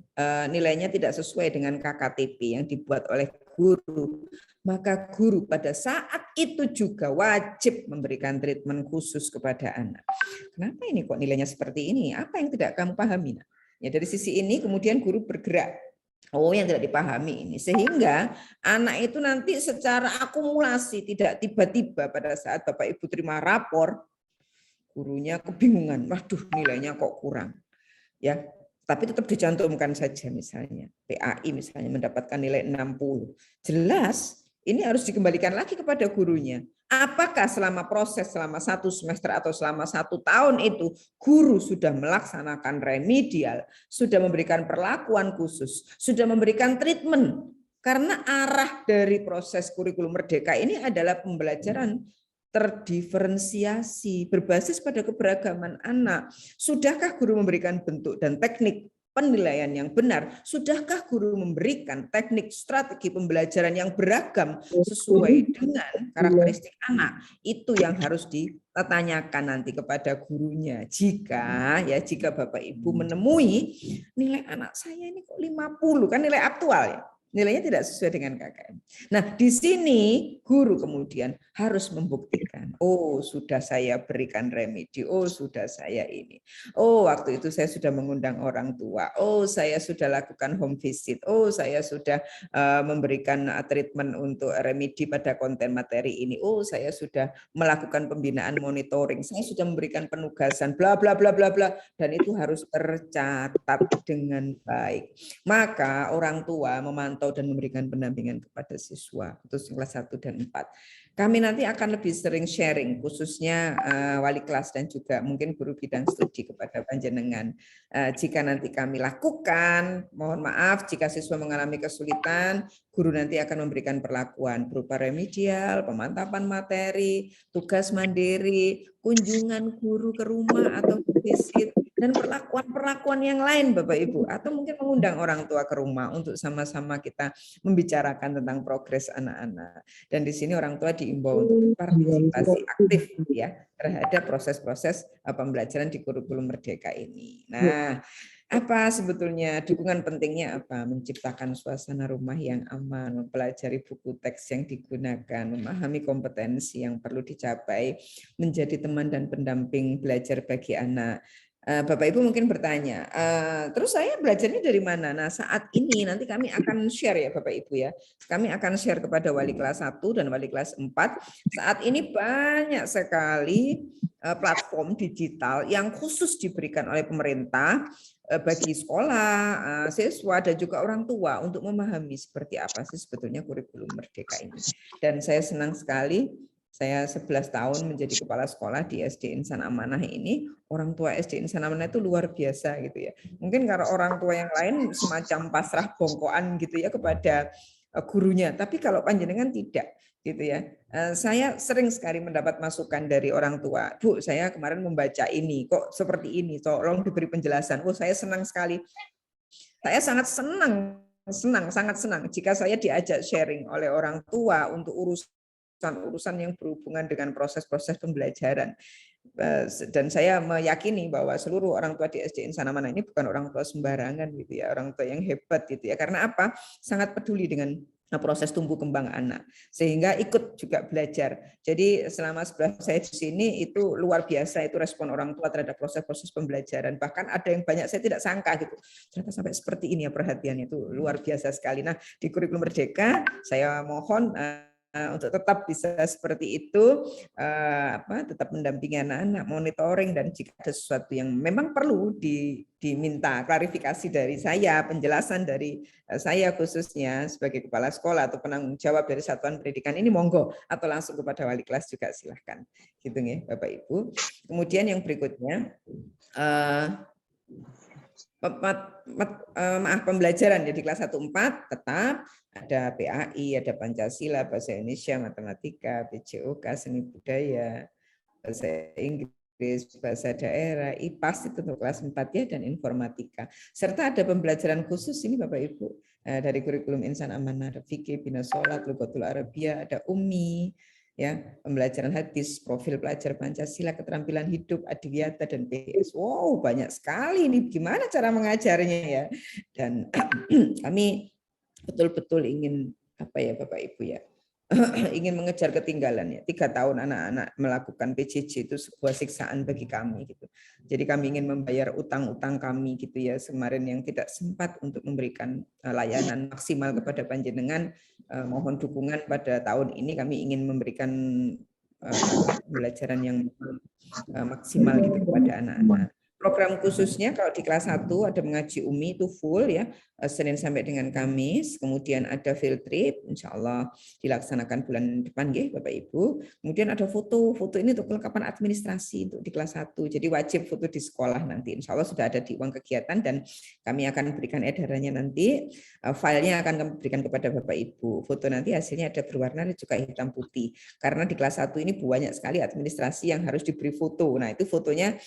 S2: nilainya tidak sesuai dengan KKTP yang dibuat oleh guru, maka guru pada saat itu juga wajib memberikan treatment khusus kepada anak. Kenapa ini kok nilainya seperti ini? Apa yang tidak kamu pahami? Ya, dari sisi ini kemudian guru bergerak. Oh, yang tidak dipahami ini. Sehingga anak itu nanti secara akumulasi, tidak tiba-tiba pada saat Bapak Ibu terima rapor, gurunya kebingungan. Waduh, nilainya kok kurang. Ya, tapi tetap dicantumkan saja misalnya. PAI misalnya mendapatkan nilai 60. Jelas ini harus dikembalikan lagi kepada gurunya. Apakah selama proses selama 1 semester atau selama 1 tahun itu guru sudah melaksanakan remedial, sudah memberikan perlakuan khusus, sudah memberikan treatment? Karena arah dari proses kurikulum Merdeka ini adalah pembelajaran terdiferensiasi berbasis pada keberagaman anak. Sudahkah guru memberikan bentuk dan teknik penilaian yang benar? Sudahkah guru memberikan teknik strategi pembelajaran yang beragam sesuai dengan karakteristik anak? Itu yang harus ditanyakan nanti kepada gurunya. Jika Bapak Ibu menemui nilai anak saya ini kok 50, kan nilai aktual ya. Nilainya tidak sesuai dengan KKM. Nah, di sini guru kemudian harus membuktikan, oh sudah saya berikan remedi, oh sudah saya ini. Oh, waktu itu saya sudah mengundang orang tua, oh saya sudah lakukan home visit, oh saya sudah memberikan treatment untuk remedi pada konten materi ini, oh saya sudah melakukan pembinaan monitoring, saya sudah memberikan penugasan, bla bla bla bla bla, dan itu harus tercatat dengan baik. Maka orang tua memantau memantau dan memberikan pendampingan kepada siswa, khusus kelas 1 dan 4. Kami nanti akan lebih sering sharing, khususnya wali kelas dan juga mungkin guru bidang studi kepada panjenengan. Jika nanti kami lakukan, mohon maaf jika siswa mengalami kesulitan, guru nanti akan memberikan perlakuan berupa remedial, pemantapan materi, tugas mandiri, kunjungan guru ke rumah atau visit, dan perlakuan-perlakuan yang lain Bapak Ibu, atau mungkin mengundang orang tua ke rumah untuk sama-sama kita membicarakan tentang progres anak-anak. Dan di sini orang tua diimbau untuk partisipasi aktif ya terhadap proses-proses pembelajaran di kurikulum Merdeka ini. Nah, apa sebetulnya dukungan pentingnya apa? Menciptakan suasana rumah yang aman, mempelajari buku teks yang digunakan, memahami kompetensi yang perlu dicapai, menjadi teman dan pendamping belajar bagi anak. Bapak Ibu mungkin bertanya, terus saya belajarnya dari mana? Nah, saat ini nanti kami akan share ya Bapak Ibu ya. Kami akan share kepada wali kelas 1 dan wali kelas 4. Saat ini banyak sekali platform digital yang khusus diberikan oleh pemerintah bagi sekolah, siswa dan juga orang tua untuk memahami seperti apa sih sebetulnya kurikulum Merdeka ini. Dan saya senang sekali, saya 11 tahun menjadi kepala sekolah di SD Insan Amanah ini, orang tua SD Insan Amanah itu luar biasa gitu ya. Mungkin karena orang tua yang lain semacam pasrah bongkoan gitu ya kepada gurunya, tapi kalau panjenengan tidak gitu ya. Saya sering sekali mendapat masukan dari orang tua, Bu, saya kemarin membaca ini, kok seperti ini, tolong diberi penjelasan. Oh, saya senang sekali. Saya sangat sangat senang jika saya diajak sharing oleh orang tua untuk urusan yang berhubungan dengan proses-proses pembelajaran. Dan saya meyakini bahwa seluruh orang tua di SD Insan Amanah ini bukan orang tua sembarangan gitu ya, orang tua yang hebat gitu ya. Karena apa? Sangat peduli dengan proses tumbuh kembang anak, sehingga ikut juga belajar. Jadi selama 11 saya di sini itu luar biasa itu respon orang tua terhadap proses-proses pembelajaran. Bahkan ada yang banyak saya tidak sangka gitu. Ternyata sampai seperti ini ya perhatiannya, itu luar biasa sekali. Nah, di kurikulum Merdeka saya mohon untuk tetap bisa seperti itu, tetap mendampingi anak-anak, monitoring, dan jika ada sesuatu yang memang perlu diminta klarifikasi dari saya, penjelasan dari saya khususnya sebagai kepala sekolah atau penanggung jawab dari satuan pendidikan ini, monggo, atau langsung kepada wali kelas juga silahkan, gitu ya Bapak Ibu. Kemudian yang berikutnya, pembelajaran ya di kelas 1-4 tetap ada PAI, ada Pancasila, bahasa Indonesia, matematika, BJOK, seni budaya, bahasa Inggris, bahasa daerah, IPAS itu untuk kelas 4 ya, dan informatika. Serta ada pembelajaran khusus ini Bapak Ibu dari kurikulum Insan Amanah, ada fikih, bina sholat, lugatul Arabia, ada UMI, ya, pembelajaran hadis, profil pelajar Pancasila, keterampilan hidup, adiwiyata, dan PS. Wow, banyak sekali ini. Gimana cara mengajarnya ya? Dan kami betul-betul ingin apa ya Bapak Ibu ya, ingin mengejar ketinggalan ya. 3 tahun anak-anak melakukan PJJ itu sebuah siksaan bagi kami gitu. Jadi kami ingin membayar utang-utang kami gitu ya kemarin yang tidak sempat untuk memberikan layanan maksimal kepada panjenengan. Mohon dukungan pada tahun ini, kami ingin memberikan pembelajaran yang maksimal gitu kepada anak-anak. Program khususnya kalau di kelas 1 ada mengaji UMI itu full ya, Senin sampai dengan Kamis. Kemudian ada field trip, insya Allah dilaksanakan bulan depan ya Bapak Ibu. Kemudian ada foto ini untuk kelengkapan administrasi untuk di kelas 1. Jadi wajib foto di sekolah nanti. Insya Allah sudah ada di uang kegiatan dan kami akan berikan edarannya nanti. Filenya akan kami berikan kepada Bapak Ibu. Foto nanti hasilnya ada berwarna dan juga hitam putih. Karena di kelas 1 ini banyak sekali administrasi yang harus diberi foto. Nah itu fotonya,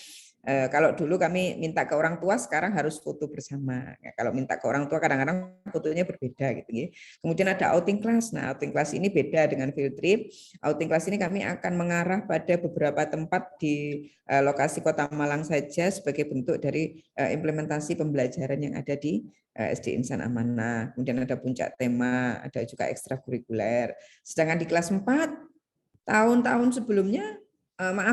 S2: kalau dulu kami minta ke orang tua, sekarang harus foto bersama. Kalau minta ke orang tua kadang-kadang fotonya berbeda gitu ya. Kemudian ada outing class. Nah, outing class ini beda dengan field trip. Outing class ini kami akan mengarah pada beberapa tempat di lokasi Kota Malang saja sebagai bentuk dari implementasi pembelajaran yang ada di SD Insan Amanah. Kemudian ada puncak tema, ada juga ekstrakurikuler. Sedangkan di kelas 4 tahun-tahun sebelumnya,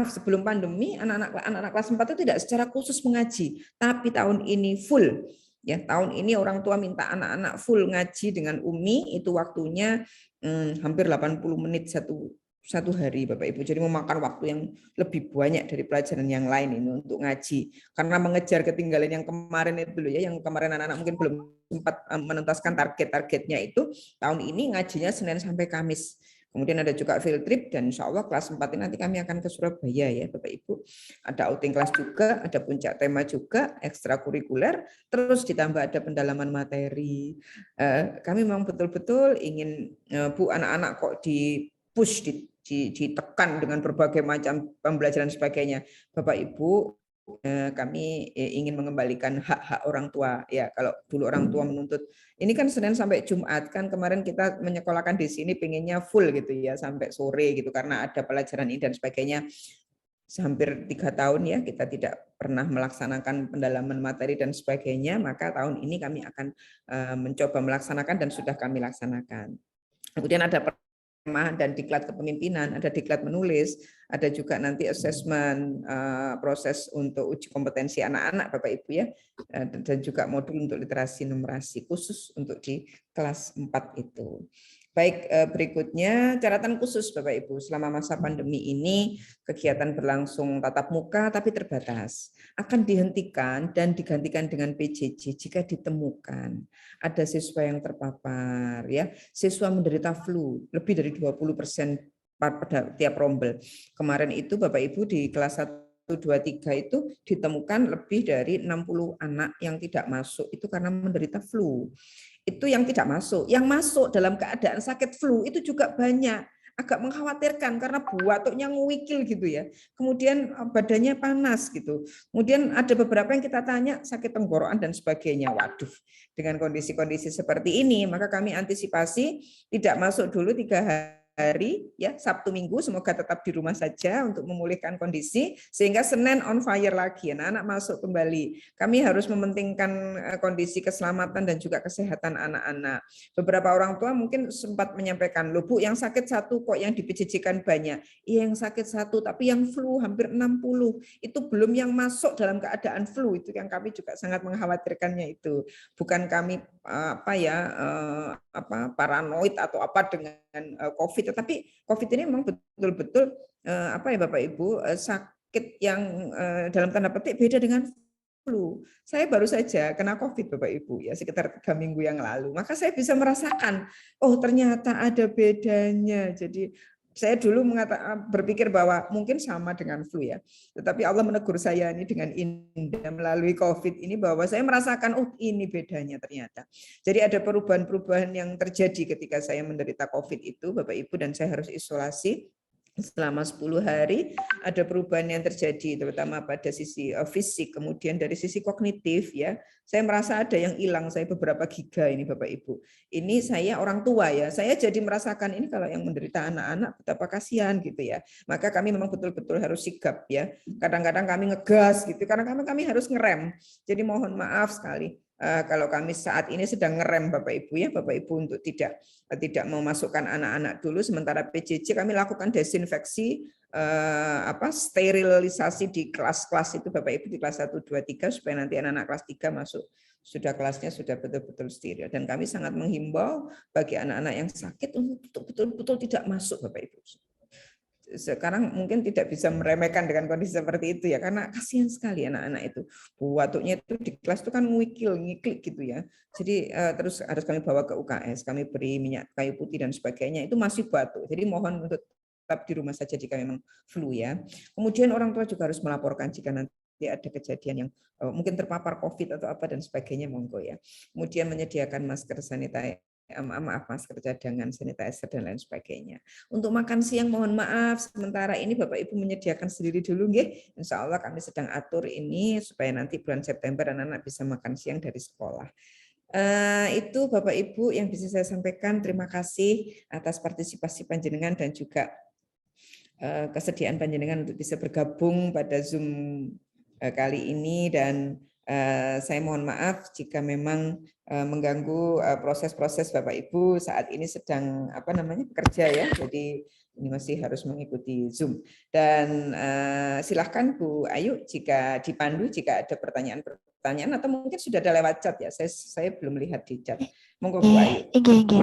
S2: sebelum pandemi, anak-anak kelas 4 itu tidak secara khusus mengaji, tapi tahun ini full. Ya, tahun ini orang tua minta anak-anak full ngaji dengan UMI, itu waktunya hampir 80 menit 1 hari Bapak Ibu. Jadi memakan waktu yang lebih banyak dari pelajaran yang lain ini untuk ngaji. Karena mengejar ketinggalan yang kemarin itu dulu ya, yang kemarin anak-anak mungkin belum sempat menuntaskan target-targetnya itu, tahun ini ngajinya Senin sampai Kamis. Kemudian ada juga field trip dan insya Allah kelas 4 ini nanti kami akan ke Surabaya ya Bapak Ibu. Ada outing kelas juga, ada puncak tema juga, ekstrakurikuler, terus ditambah ada pendalaman materi. Kami memang betul-betul ingin Bu anak-anak kok di push, ditekan dengan berbagai macam pembelajaran sebagainya. Bapak Ibu, kami ingin mengembalikan hak-hak orang tua ya. Kalau dulu orang tua menuntut ini kan Senin sampai Jumat, kan kemarin kita menyekolahkan di sini pengennya full gitu ya sampai sore gitu karena ada pelajaran ini dan sebagainya. Hampir 3 tahun ya kita tidak pernah melaksanakan pendalaman materi dan sebagainya, maka tahun ini kami akan mencoba melaksanakan dan sudah kami laksanakan. Kemudian ada dan diklat kepemimpinan, ada diklat menulis, ada juga nanti asesmen proses untuk uji kompetensi anak-anak Bapak Ibu ya, dan juga modul untuk literasi numerasi khusus untuk di kelas 4 itu. Baik, berikutnya catatan khusus Bapak Ibu, selama masa pandemi ini kegiatan berlangsung tatap muka tapi terbatas. Akan dihentikan dan digantikan dengan PJJ jika ditemukan ada siswa yang terpapar ya, siswa menderita flu lebih dari 20% pada tiap rombel. Kemarin itu Bapak Ibu di kelas 1, 2, 3 itu ditemukan lebih dari 60 anak yang tidak masuk itu karena menderita flu. Itu yang tidak masuk. Yang masuk dalam keadaan sakit flu itu juga banyak. Agak mengkhawatirkan karena batuknya nguwikil gitu ya. Kemudian badannya panas gitu. Kemudian ada beberapa yang kita tanya sakit tenggorokan dan sebagainya. Waduh, dengan kondisi-kondisi seperti ini maka kami antisipasi tidak masuk dulu 3 hari ya, Sabtu Minggu semoga tetap di rumah saja untuk memulihkan kondisi sehingga Senin on fire lagi, anak-anak masuk kembali. Kami harus mementingkan kondisi keselamatan dan juga kesehatan anak-anak. Beberapa orang tua mungkin sempat menyampaikan, loh Bu yang sakit 1 kok yang di-PJJ-kan banyak. Iya yang sakit 1 tapi yang flu hampir 60. Itu belum yang masuk dalam keadaan flu, itu yang kami juga sangat mengkhawatirkannya itu. Bukan kami paranoid atau apa dengan COVID, tetapi COVID ini memang betul-betul Bapak Ibu sakit yang dalam tanda petik beda dengan flu. Saya baru saja kena COVID Bapak Ibu ya sekitar 3 minggu yang lalu. Maka saya bisa merasakan, oh ternyata ada bedanya. Jadi saya dulu berpikir bahwa mungkin sama dengan flu ya. Tetapi Allah menegur saya ini dengan indah melalui COVID ini bahwa saya merasakan, oh ini bedanya ternyata. Jadi ada perubahan-perubahan yang terjadi ketika saya menderita COVID itu Bapak Ibu dan saya harus isolasi selama 10 hari. Ada perubahan yang terjadi terutama pada sisi fisik, kemudian dari sisi kognitif ya. Saya merasa ada yang hilang, saya beberapa giga ini Bapak Ibu. Ini saya orang tua ya, saya jadi merasakan ini kalau yang menderita anak-anak betapa kasihan gitu ya. Maka kami memang betul-betul harus sigap ya. Kadang-kadang kami ngegas gitu karena kami harus ngerem. Jadi mohon maaf sekali. Kalau kami saat ini sedang ngerem Bapak Ibu ya, Bapak Ibu untuk tidak memasukkan anak-anak dulu sementara PJJ kami lakukan desinfeksi sterilisasi di kelas-kelas itu Bapak Ibu di kelas 1, 2, 3 supaya nanti anak-anak kelas 3 masuk sudah kelasnya sudah betul-betul steril dan kami sangat menghimbau bagi anak-anak yang sakit untuk betul-betul tidak masuk Bapak Ibu. Sekarang mungkin tidak bisa meremehkan dengan kondisi seperti itu ya karena kasihan sekali anak-anak itu batuknya itu di kelas itu kan ngiklik gitu ya jadi terus harus kami bawa ke UKS kami beri minyak kayu putih dan sebagainya itu masih batuk jadi mohon untuk tetap di rumah saja jika memang flu ya. Kemudian orang tua juga harus melaporkan jika nanti ada kejadian yang mungkin terpapar COVID atau apa dan sebagainya monggo ya. Kemudian menyediakan masker masker cadangan, sanitizer dan lain sebagainya. Untuk makan siang mohon maaf sementara ini Bapak Ibu menyediakan sendiri dulu nggih. Insya Allah kami sedang atur ini supaya nanti bulan September anak-anak bisa makan siang dari sekolah. Itu Bapak Ibu yang bisa saya sampaikan. Terima kasih atas partisipasi panjenengan dan juga kesediaan panjenengan untuk bisa bergabung pada Zoom kali ini dan saya mohon maaf jika memang mengganggu proses-proses Bapak Ibu saat ini sedang bekerja ya. Jadi ini masih harus mengikuti Zoom. Dan silahkan Bu Ayu jika dipandu, jika ada pertanyaan atau mungkin sudah ada lewat chat ya. Saya belum lihat di chat. Monggo Bu Ayu.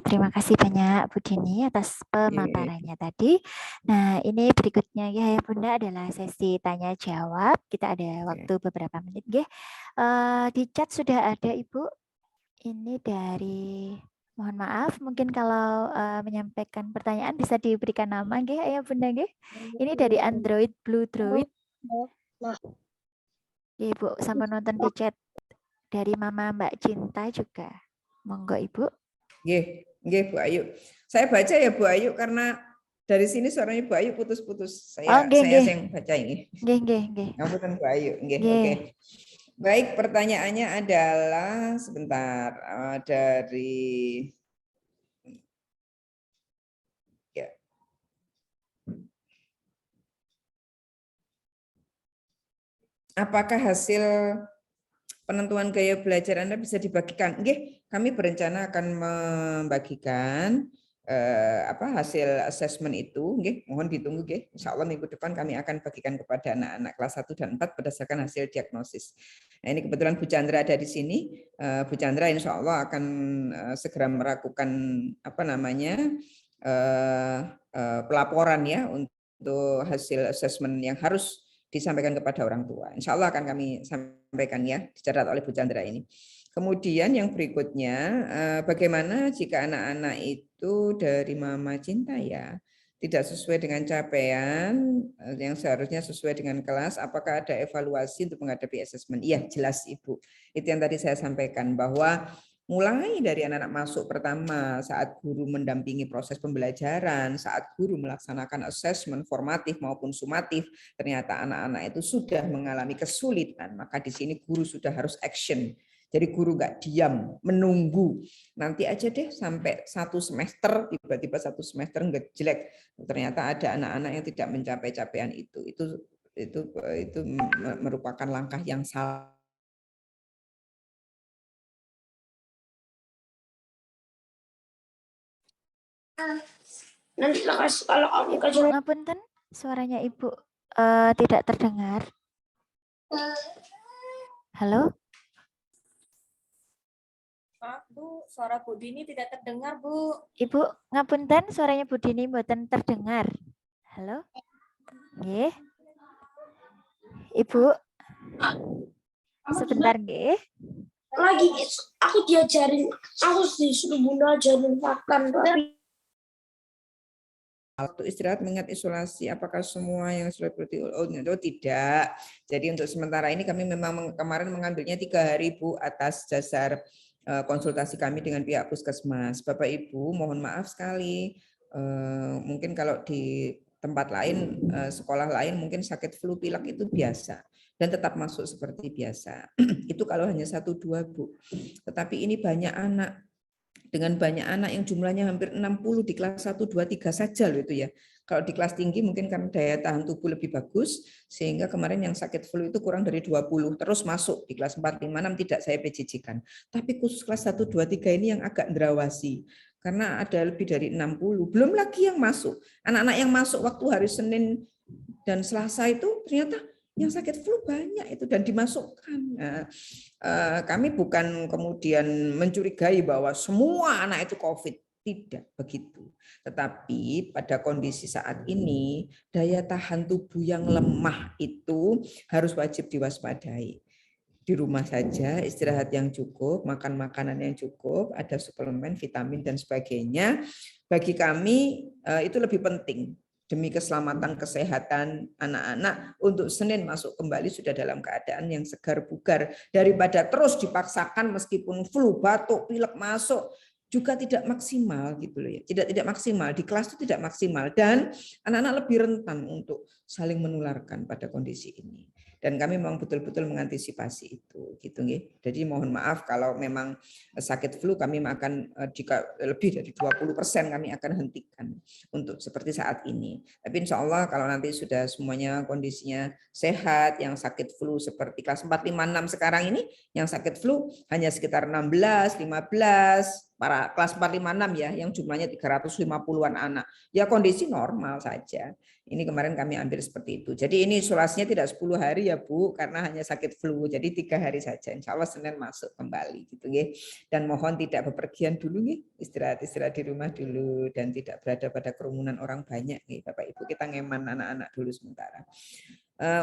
S1: Terima kasih banyak Bu Dini atas pemaparannya tadi. Nah, ini berikutnya ya Bunda adalah sesi tanya jawab. Kita ada waktu beberapa menit ya. Di chat sudah ada Ibu. Ini dari, mohon maaf, mungkin kalau menyampaikan pertanyaan bisa diberikan nama ya Bunda ya. Ini dari Android Blue Droid. Ibu sampai nonton di chat dari Mama Mbak Cinta juga. Monggo Ibu.
S2: Nggih Bu Ayu. Saya baca ya Bu Ayu karena dari sini suaranya Bu Ayu putus-putus. Saya yang baca ini.
S1: Nggih.
S2: Ngapunten Bu Ayu. Oke. Baik, pertanyaannya adalah sebentar dari ya. Apakah hasil penentuan gaya belajar Anda bisa dibagikan? Nggih, kami berencana akan membagikan hasil asesmen itu. Nggih, mohon ditunggu nggih. Insya Allah minggu depan kami akan bagikan kepada anak-anak kelas 1 dan 4 berdasarkan hasil diagnosis. Nah, ini kebetulan Bu Chandra ada di sini. Bu Chandra insya Allah akan segera melakukan pelaporan ya untuk hasil asesmen yang harus disampaikan kepada orang tua. Insya Allah akan kami sampaikan ya, dicatat oleh Bu Chandra ini. Kemudian yang berikutnya, bagaimana jika anak-anak itu dari Mama Cinta ya, tidak sesuai dengan capaian yang seharusnya sesuai dengan kelas, apakah ada evaluasi untuk menghadapi asesmen? Iya, jelas Ibu. Itu yang tadi saya sampaikan, bahwa mulai dari anak-anak masuk pertama, saat guru mendampingi proses pembelajaran, saat guru melaksanakan asesmen formatif maupun sumatif, ternyata anak-anak itu sudah mengalami kesulitan, maka di sini guru sudah harus action. Jadi guru nggak diam, menunggu. Nanti aja deh sampai 1 semester, tiba-tiba 1 semester nggak jelek. Ternyata ada anak-anak yang tidak mencapai capaian itu. Itu merupakan langkah yang salah.
S4: Nanti kalau kamu kasih.
S1: Ngapunten, suaranya Ibu tidak terdengar. Halo?
S5: Maaf Bu, suara Bu Dini tidak terdengar Bu.
S1: Ibu, ngapunten, suaranya Bu Dini mboten terdengar. Halo? Nggih. Ibu, sebentar nggih.
S4: Lagi aku diajarin, aku disuruh Bunda ajarin makan tapi
S2: waktu istirahat mengingat isolasi, apakah semua yang sudah berarti tidak. Jadi untuk sementara ini kami memang kemarin mengambilnya 3 hari Bu atas dasar konsultasi kami dengan pihak puskesmas. Bapak Ibu mohon maaf sekali, mungkin kalau di tempat lain, sekolah lain mungkin sakit flu pilek itu biasa dan tetap masuk seperti biasa. Itu kalau hanya 1-2 Bu. Tetapi ini banyak anak, dengan banyak anak yang jumlahnya hampir 60 di kelas 1, 2, 3 saja loh itu ya. Kalau di kelas tinggi mungkin karena daya tahan tubuh lebih bagus, sehingga kemarin yang sakit flu itu kurang dari 20, terus masuk di kelas 4, 5, 6 tidak saya PJJ-kan. Tapi khusus kelas 1, 2, 3 ini yang agak ndrawasi, karena ada lebih dari 60, belum lagi yang masuk. Anak-anak yang masuk waktu hari Senin dan Selasa itu ternyata yang sakit flu banyak itu dan dimasukkan. Nah, kami bukan kemudian mencurigai bahwa semua anak itu COVID. Tidak begitu. Tetapi pada kondisi saat ini, daya tahan tubuh yang lemah itu harus wajib diwaspadai. Di rumah saja, istirahat yang cukup, makan makanan yang cukup, ada suplemen, vitamin, dan sebagainya. Bagi kami itu lebih penting. Demi keselamatan kesehatan anak-anak, untuk Senin masuk kembali sudah dalam keadaan yang segar bugar, daripada terus dipaksakan meskipun flu, batuk, pilek masuk juga tidak maksimal gitu loh ya. Tidak maksimal di kelas itu tidak maksimal dan anak-anak lebih rentan untuk saling menularkan pada kondisi ini. Dan kami memang betul-betul mengantisipasi itu, gitu nggih. Jadi mohon maaf kalau memang sakit flu kami akan jika lebih dari 20% kami akan hentikan untuk seperti saat ini. Tapi insya Allah kalau nanti sudah semuanya kondisinya sehat, yang sakit flu seperti kelas 4, 5, 6 sekarang ini, yang sakit flu hanya sekitar 16, 15, para kelas 4, 5, 6 ya, yang jumlahnya 350-an anak. Ya kondisi normal saja. Ini kemarin kami ambil seperti itu. Jadi ini isolasinya tidak 10 hari ya Bu, karena hanya sakit flu. Jadi 3 hari saja. Insya Allah Senin masuk kembali gitu nggih. Dan mohon tidak bepergian dulu nggih, istirahat di rumah dulu dan tidak berada pada kerumunan orang banyak nggih Bapak Ibu. Kita ngeman anak-anak dulu sementara.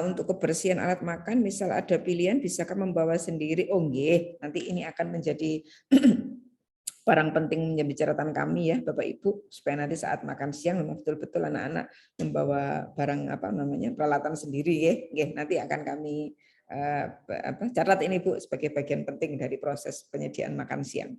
S2: Untuk kebersihan alat makan, misal ada pilihan bisakah membawa sendiri? Oh nggih, nanti ini akan menjadi barang penting menjadi catatan kami ya Bapak Ibu, supaya nanti saat makan siang memang betul-betul anak-anak membawa barang peralatan sendiri ya. Nanti akan kami catat ini Bu sebagai bagian penting dari proses penyediaan makan siang.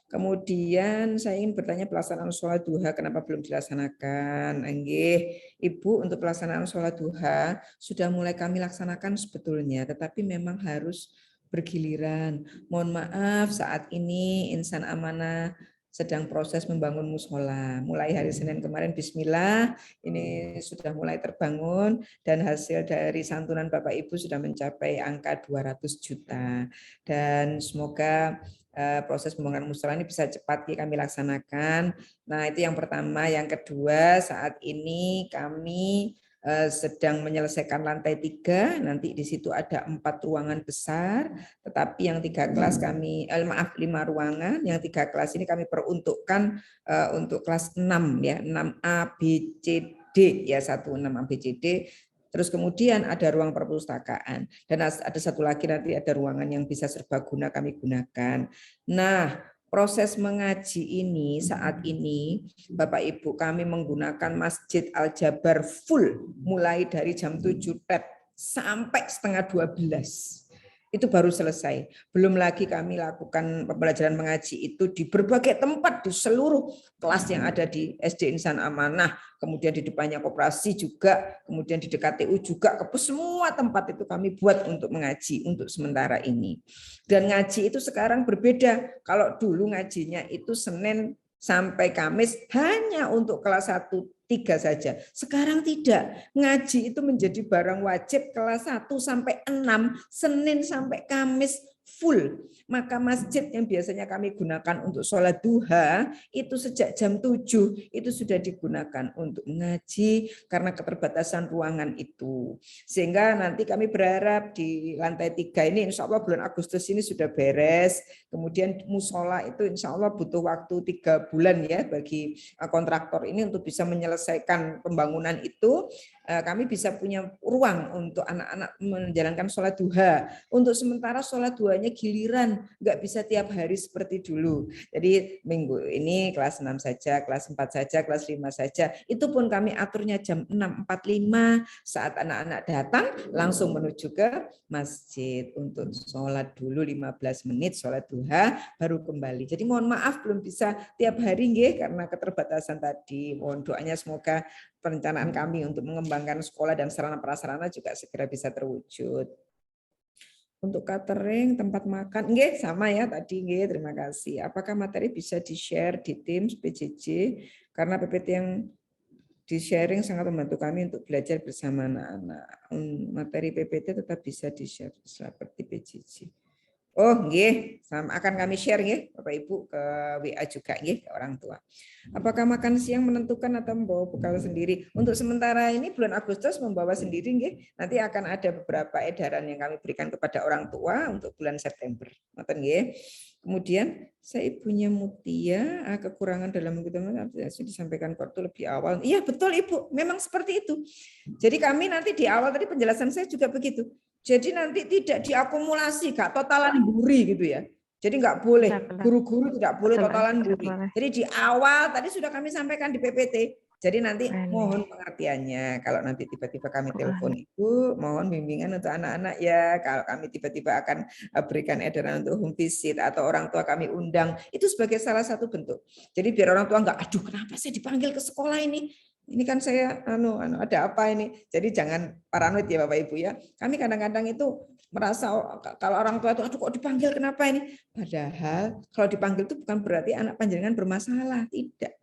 S2: Kemudian saya ingin bertanya pelaksanaan sholat duha kenapa belum dilaksanakan? Nggih, Ibu, untuk pelaksanaan sholat duha sudah mulai kami laksanakan sebetulnya, tetapi memang harus bergiliran. Mohon maaf saat ini insan amanah sedang proses membangun musola. Mulai hari Senin kemarin bismillah ini sudah mulai terbangun dan hasil dari santunan Bapak Ibu sudah mencapai angka 200 juta. Dan semoga proses pembangunan musola ini bisa cepat kami laksanakan. Nah, itu yang pertama. Yang kedua, saat ini kami sedang menyelesaikan lantai 3, nanti di situ ada 4 ruangan besar, tetapi yang 3 kelas kami 5 ruangan, yang 3 kelas ini kami peruntukkan untuk kelas 6 ya, 6A B C D ya, 16 A B C D. Terus kemudian ada ruang perpustakaan dan ada satu lagi nanti ada ruangan yang bisa serbaguna kami gunakan. Nah, proses mengaji ini saat ini Bapak Ibu kami menggunakan Masjid Al-Jabar full mulai dari jam 7 sampai setengah 12. Itu baru selesai. Belum lagi kami lakukan pembelajaran mengaji itu di berbagai tempat di seluruh kelas yang ada di SD Insan Amanah, kemudian di depannya koperasi juga, kemudian di dekat TU juga, semua tempat itu kami buat untuk mengaji untuk sementara ini. Dan ngaji itu sekarang berbeda. Kalau dulu ngajinya itu Senin sampai Kamis hanya untuk kelas 1-3 saja. Sekarang tidak. Ngaji itu menjadi barang wajib kelas 1 sampai 6, Senin sampai Kamis full. Maka masjid yang biasanya kami gunakan untuk sholat duha itu sejak jam 7 itu sudah digunakan untuk mengaji karena keterbatasan ruangan itu. Sehingga nanti kami berharap di lantai 3 ini insya Allah bulan Agustus ini sudah beres. Kemudian musola itu insya Allah butuh waktu 3 bulan ya bagi kontraktor ini untuk bisa menyelesaikan pembangunan itu. Kami bisa punya ruang untuk anak-anak menjalankan sholat duha. Untuk sementara sholat duhanya giliran, nggak bisa tiap hari seperti dulu. Jadi minggu ini kelas 6 saja, kelas 4 saja, kelas 5 saja. Itu pun kami aturnya jam 6.45 saat anak-anak datang langsung menuju ke masjid untuk sholat dulu 15 menit sholat duha baru kembali. Jadi mohon maaf belum bisa tiap hari nggih karena keterbatasan tadi. Mohon doanya semoga perencanaan kami untuk mengembangkan sekolah dan sarana prasarana juga segera bisa terwujud. Untuk catering, tempat makan, nggih sama ya tadi nggih, terima kasih. Apakah materi bisa di-share di Teams PJJ karena PPT yang di-sharing sangat membantu kami untuk belajar bersama anak-anak. Materi PPT tetap bisa di-share seperti PJJ. Oh, nggih, akan kami share nggih Bapak Ibu ke WA juga nggih ke orang tua. Apakah makan siang menentukan atau membawa bekal sendiri? Untuk sementara ini bulan Agustus membawa sendiri nggih. Nanti akan ada beberapa edaran yang kami berikan kepada orang tua untuk bulan September. Ngoten nggih. Kemudian saya ibunya Mutia, kekurangan dalam disampaikan waktu lebih awal. Iya betul Ibu, memang seperti itu. Jadi kami nanti di awal tadi penjelasan saya juga begitu. Jadi nanti tidak diakumulasi, gak totalan buri gitu ya. Jadi nggak boleh, guru-guru tidak boleh totalan buri. Jadi di awal tadi sudah kami sampaikan di PPT. Jadi nanti mohon pengertiannya. Kalau nanti tiba-tiba kami telepon Ibu, mohon bimbingan untuk anak-anak ya. Kalau kami tiba-tiba akan berikan edaran untuk home visit atau orang tua kami undang, itu sebagai salah satu bentuk. Jadi biar orang tua nggak, aduh kenapa saya dipanggil ke sekolah ini? Ini kan saya ada apa ini? Jadi jangan paranoid ya Bapak Ibu ya. Kami kadang-kadang itu merasa kalau orang tua itu aduh kok dipanggil kenapa ini? Padahal kalau dipanggil itu bukan berarti anak panjenengan bermasalah, tidak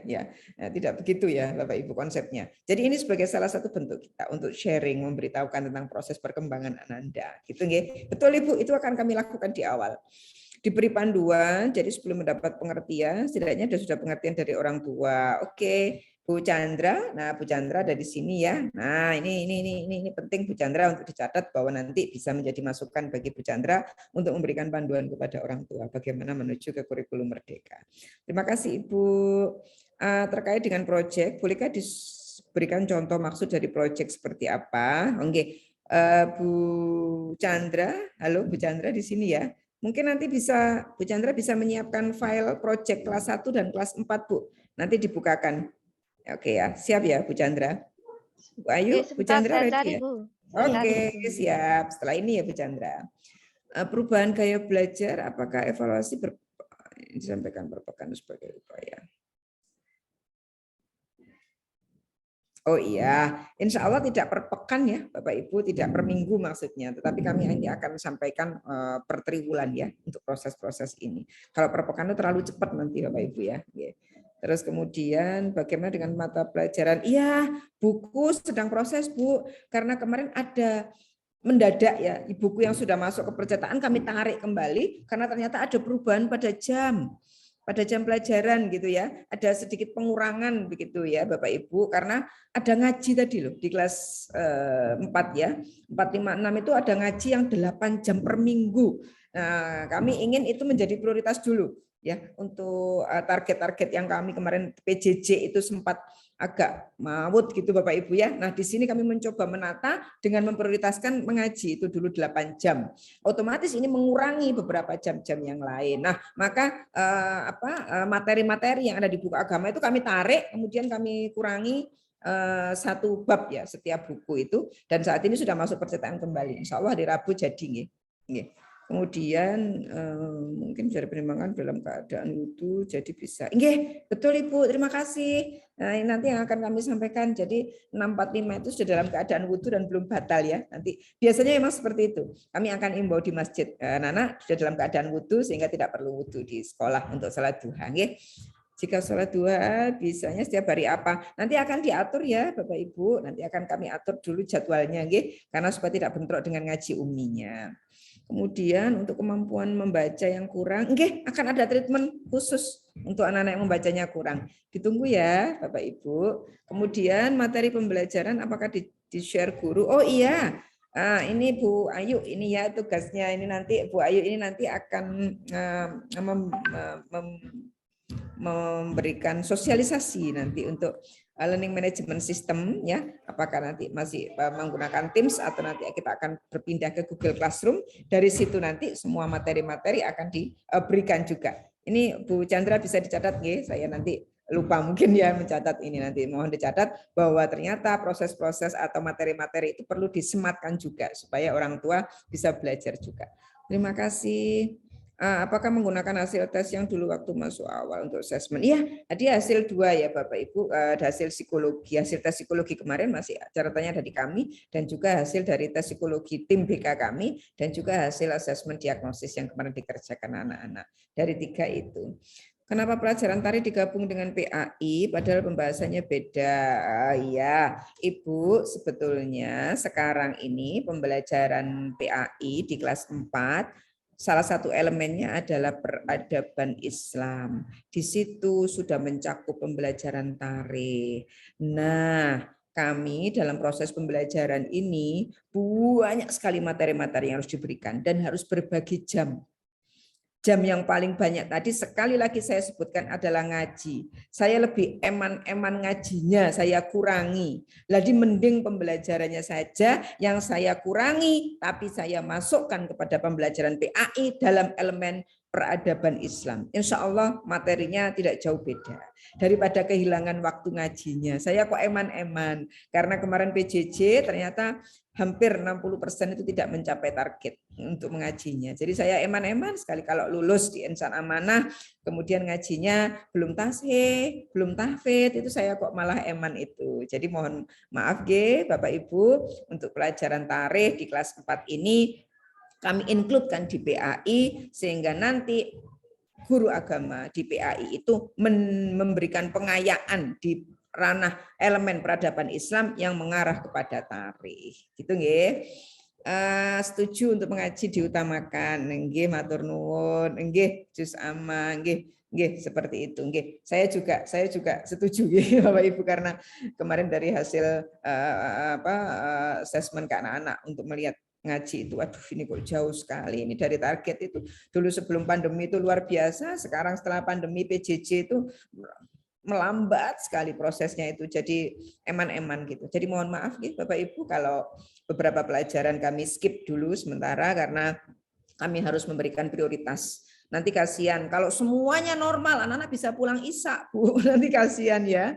S2: ya. Nah, tidak begitu ya Bapak Ibu konsepnya. Jadi ini sebagai salah satu bentuk kita untuk sharing, memberitahukan tentang proses perkembangan Ananda. Gitu nggih. Betul Ibu, itu akan kami lakukan di awal. Diberi panduan, jadi sebelum mendapat pengertian, setidaknya sudah pengertian dari orang tua. Oke, Bu Chandra. Nah, Bu Chandra ada di sini ya. Nah, ini penting Bu Chandra untuk dicatat bahwa nanti bisa menjadi masukan bagi Bu Chandra untuk memberikan panduan kepada orang tua bagaimana menuju ke kurikulum merdeka. Terima kasih Ibu. Terkait dengan proyek, bolehkah diberikan contoh maksud dari proyek seperti apa? Oke, Bu Chandra, halo Bu Chandra di sini ya. Mungkin nanti bisa Bu Chandra bisa menyiapkan file proyek kelas 1 dan kelas 4 Bu. Nanti dibukakan. Oke ya, siap ya Bu Chandra. Bu Ayu, Bu Chandra ready ya? Oke, siap. Setelah ini ya Bu Chandra. Perubahan gaya belajar, apakah evaluasi disampaikan per pekan sebagai upaya? Oh iya, insya Allah tidak per pekan ya Bapak Ibu, tidak per minggu maksudnya. Tetapi kami nanti akan sampaikan per triwulan ya untuk proses-proses ini. Kalau per pekan itu terlalu cepat nanti Bapak Ibu ya. Terus kemudian bagaimana dengan mata pelajaran? Iya, buku sedang proses Bu, karena kemarin ada mendadak ya, buku yang sudah masuk ke percetakan kami tarik kembali karena ternyata ada perubahan pada jam pelajaran gitu ya, ada sedikit pengurangan begitu ya Bapak Ibu, karena ada ngaji tadi loh di kelas 4 ya, 4, 5, 6 itu ada ngaji yang 8 jam per minggu. Nah, kami ingin itu menjadi prioritas dulu ya untuk target-target yang kami kemarin PJJ itu sempat agak maut gitu Bapak Ibu ya. Nah, di sini kami mencoba menata dengan memprioritaskan mengaji itu dulu 8 jam. Otomatis ini mengurangi beberapa jam-jam yang lain. Nah, maka materi-materi yang ada di buku agama itu kami tarik, kemudian kami kurangi 1 bab ya setiap buku itu, dan saat ini sudah masuk percetakan kembali. Insya Allah hari Rabu jadi nggih. Kemudian mungkin bisa dipertimbangkan dalam keadaan wudhu jadi bisa. Nggih, betul Ibu, terima kasih. Nah, ini nanti yang akan kami sampaikan. Jadi 645 itu sudah dalam keadaan wudhu dan belum batal ya. Nanti biasanya memang seperti itu. Kami akan imbau di masjid. Nana sudah dalam keadaan wudhu sehingga tidak perlu wudhu di sekolah untuk salat duha. Nggih. Jika sholat duha bisanya setiap hari apa? Nanti akan diatur ya Bapak Ibu. Nanti akan kami atur dulu jadwalnya, nggih, karena supaya tidak bentrok dengan ngaji umminya. Kemudian untuk kemampuan membaca yang kurang, nggih, akan ada treatment khusus untuk anak-anak yang membacanya kurang. Ditunggu ya Bapak Ibu. Kemudian materi pembelajaran apakah di-share guru? Oh iya. Ini Bu Ayu ini ya tugasnya, ini nanti Bu Ayu ini nanti akan memberikan sosialisasi nanti untuk learning management system ya, apakah nanti masih menggunakan Teams atau nanti kita akan berpindah ke Google Classroom. Dari situ nanti semua materi-materi akan diberikan juga. Ini Bu Chandra bisa dicatat nggih, saya nanti lupa mungkin ya mencatat ini, nanti mohon dicatat bahwa ternyata proses-proses atau materi-materi itu perlu disematkan juga supaya orang tua bisa belajar juga. Terima kasih. Apakah menggunakan hasil tes yang dulu waktu masuk awal untuk assessment? Iya, ada hasil 2 ya Bapak Ibu, ada hasil psikologi, hasil tes psikologi kemarin masih catatannya dari kami, dan juga hasil dari tes psikologi tim BK kami, dan juga hasil assessment diagnosis yang kemarin dikerjakan anak-anak. Dari 3 itu. Kenapa pelajaran tari digabung dengan PAI padahal pembahasannya beda? Ya, Ibu, sebetulnya sekarang ini pembelajaran PAI di kelas 4 salah satu elemennya adalah peradaban Islam. Di situ sudah mencakup pembelajaran tari. Nah, kami dalam proses pembelajaran ini banyak sekali materi-materi yang harus diberikan dan harus berbagi jam. Jam yang paling banyak tadi sekali lagi saya sebutkan adalah ngaji. Saya lebih eman-eman ngajinya, saya kurangi. Jadi mending pembelajarannya saja yang saya kurangi, tapi saya masukkan kepada pembelajaran PAI dalam elemen peradaban Islam. Insya Allah materinya tidak jauh beda daripada kehilangan waktu ngajinya. Saya kok eman-eman karena kemarin PJJ ternyata hampir 60% itu tidak mencapai target untuk mengajinya. Jadi saya eman-eman sekali kalau lulus di Insan Amanah, kemudian ngajinya belum tasih, belum tahfidz, itu saya kok malah eman itu. Jadi mohon maaf Bapak Ibu, untuk pelajaran tarikh di kelas 4 ini kami include-kan di PAI sehingga nanti guru agama di PAI itu memberikan pengayaan di ranah elemen peradaban Islam yang mengarah kepada tarikh. Gitu nggih. Setuju untuk mengaji diutamakan. Nggih matur nuwun, nggih juz amma, nggih seperti itu. Nggih. Saya juga setuju nggih Bapak Ibu karena kemarin dari hasil asesmen ke anak-anak untuk melihat ngaji itu, aduh ini kok jauh sekali ini dari target itu. Dulu sebelum pandemi itu luar biasa, sekarang setelah pandemi PJJ itu melambat sekali prosesnya itu, jadi eman-eman gitu. Jadi mohon maaf gitu Bapak Ibu kalau beberapa pelajaran kami skip dulu sementara karena kami harus memberikan prioritas. Nanti kasihan kalau semuanya normal, anak-anak bisa pulang Isya, Bu. Nanti kasihan ya.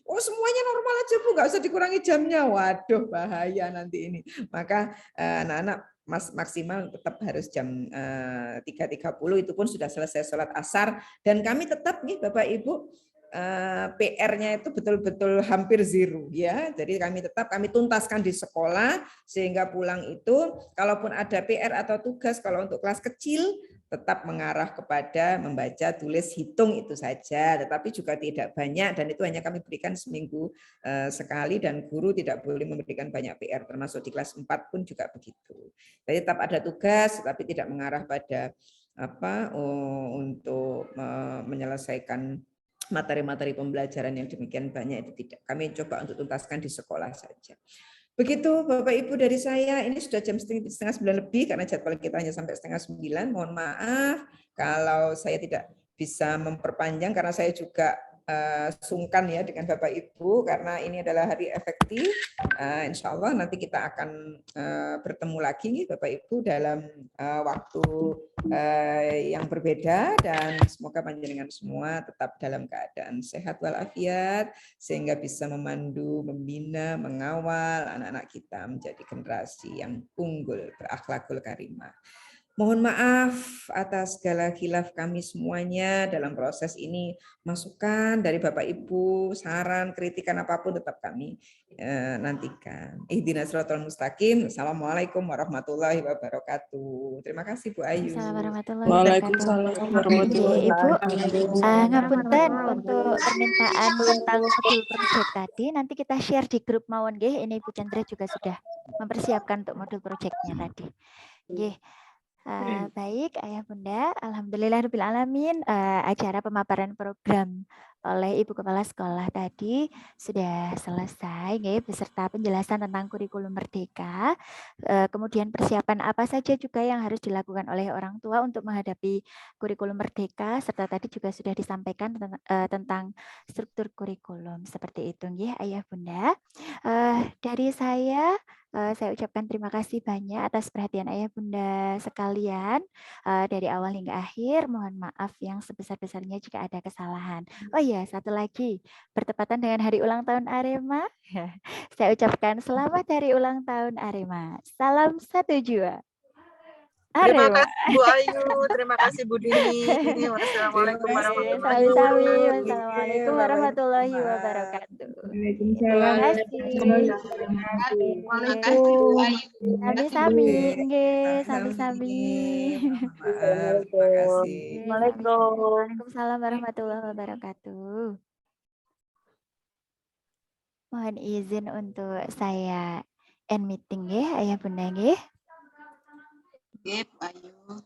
S2: Oh semuanya normal aja Bu, nggak usah dikurangi jamnya. Waduh bahaya nanti ini. Maka anak-anak maksimal tetap harus jam 3.30 itu pun sudah selesai sholat asar. Dan kami tetap nih Bapak Ibu, PR-nya itu betul-betul hampir zero ya. Jadi kami tuntaskan di sekolah sehingga pulang itu kalaupun ada PR atau tugas kalau untuk kelas kecil tetap mengarah kepada membaca, tulis, hitung itu saja, tetapi juga tidak banyak dan itu hanya kami berikan seminggu sekali dan guru tidak boleh memberikan banyak PR termasuk di kelas 4 pun juga begitu. Jadi tetap ada tugas tetapi tidak mengarah pada untuk menyelesaikan materi-materi pembelajaran yang demikian banyak itu tidak. Kami coba untuk tuntaskan di sekolah saja. Begitu Bapak Ibu dari saya, ini sudah jam setengah 9 lebih karena jadwal kita hanya sampai setengah 9. Mohon maaf kalau saya tidak bisa memperpanjang karena saya juga sungkan ya dengan Bapak Ibu karena ini adalah hari efektif. Insya Allah nanti kita akan bertemu lagi nih Bapak Ibu dalam waktu yang berbeda dan semoga panjenengan semua tetap dalam keadaan sehat walafiat sehingga bisa memandu, membina, mengawal anak-anak kita menjadi generasi yang unggul berakhlakul karimah. Mohon maaf atas segala khilaf kami semuanya dalam proses ini. Masukan dari Bapak Ibu, saran, kritikan apapun tetap kami nantikan. Ihdinas siratal mustaqim. Assalamualaikum warahmatullahi wabarakatuh. Terima kasih Bu Ayu.
S1: Assalamualaikum warahmatullahi
S3: Waalaikumsalam warahmatullahi
S1: Ibu,
S3: wabarakatuh.
S1: ngapunten untuk permintaan tentang modul project tadi. Nanti kita share di grup mawon nggih. Ini Ibu Chandra juga sudah mempersiapkan untuk modul projectnya tadi. Nggih. Baik, Ayah Bunda, Alhamdulillahirabbil alamin, acara pemaparan program oleh Ibu Kepala Sekolah tadi sudah selesai, beserta penjelasan tentang kurikulum Merdeka, kemudian persiapan apa saja juga yang harus dilakukan oleh orang tua untuk menghadapi kurikulum Merdeka, serta tadi juga sudah disampaikan tentang struktur kurikulum seperti itu, Ayah Bunda. Dari saya ucapkan terima kasih banyak atas perhatian Ayah Bunda sekalian dari awal hingga akhir. Mohon maaf yang sebesar-besarnya jika ada kesalahan. Oh iya, satu lagi, bertepatan dengan hari ulang tahun Arema, saya ucapkan selamat hari ulang tahun Arema. Salam satu jua.
S3: Terima
S1: Arema.
S3: kasih Bu Ayu, terima kasih Bu Dini. Wassalamualaikum warahmatullahi
S1: Sami-sami.
S3: wabarakatuh.
S1: Wassalamualaikum warahmatullahi wabarakatuh.
S2: Waalaikumsalam.
S1: Terima kasih. Sami-sami, nggih, sami-sami.
S2: Maaf, terima kasih.
S1: Waalaikumsalam warahmatullahi wabarakatuh. Mohon izin untuk saya end meeting nggih, Ayah Bunda nggih.
S3: Ayu.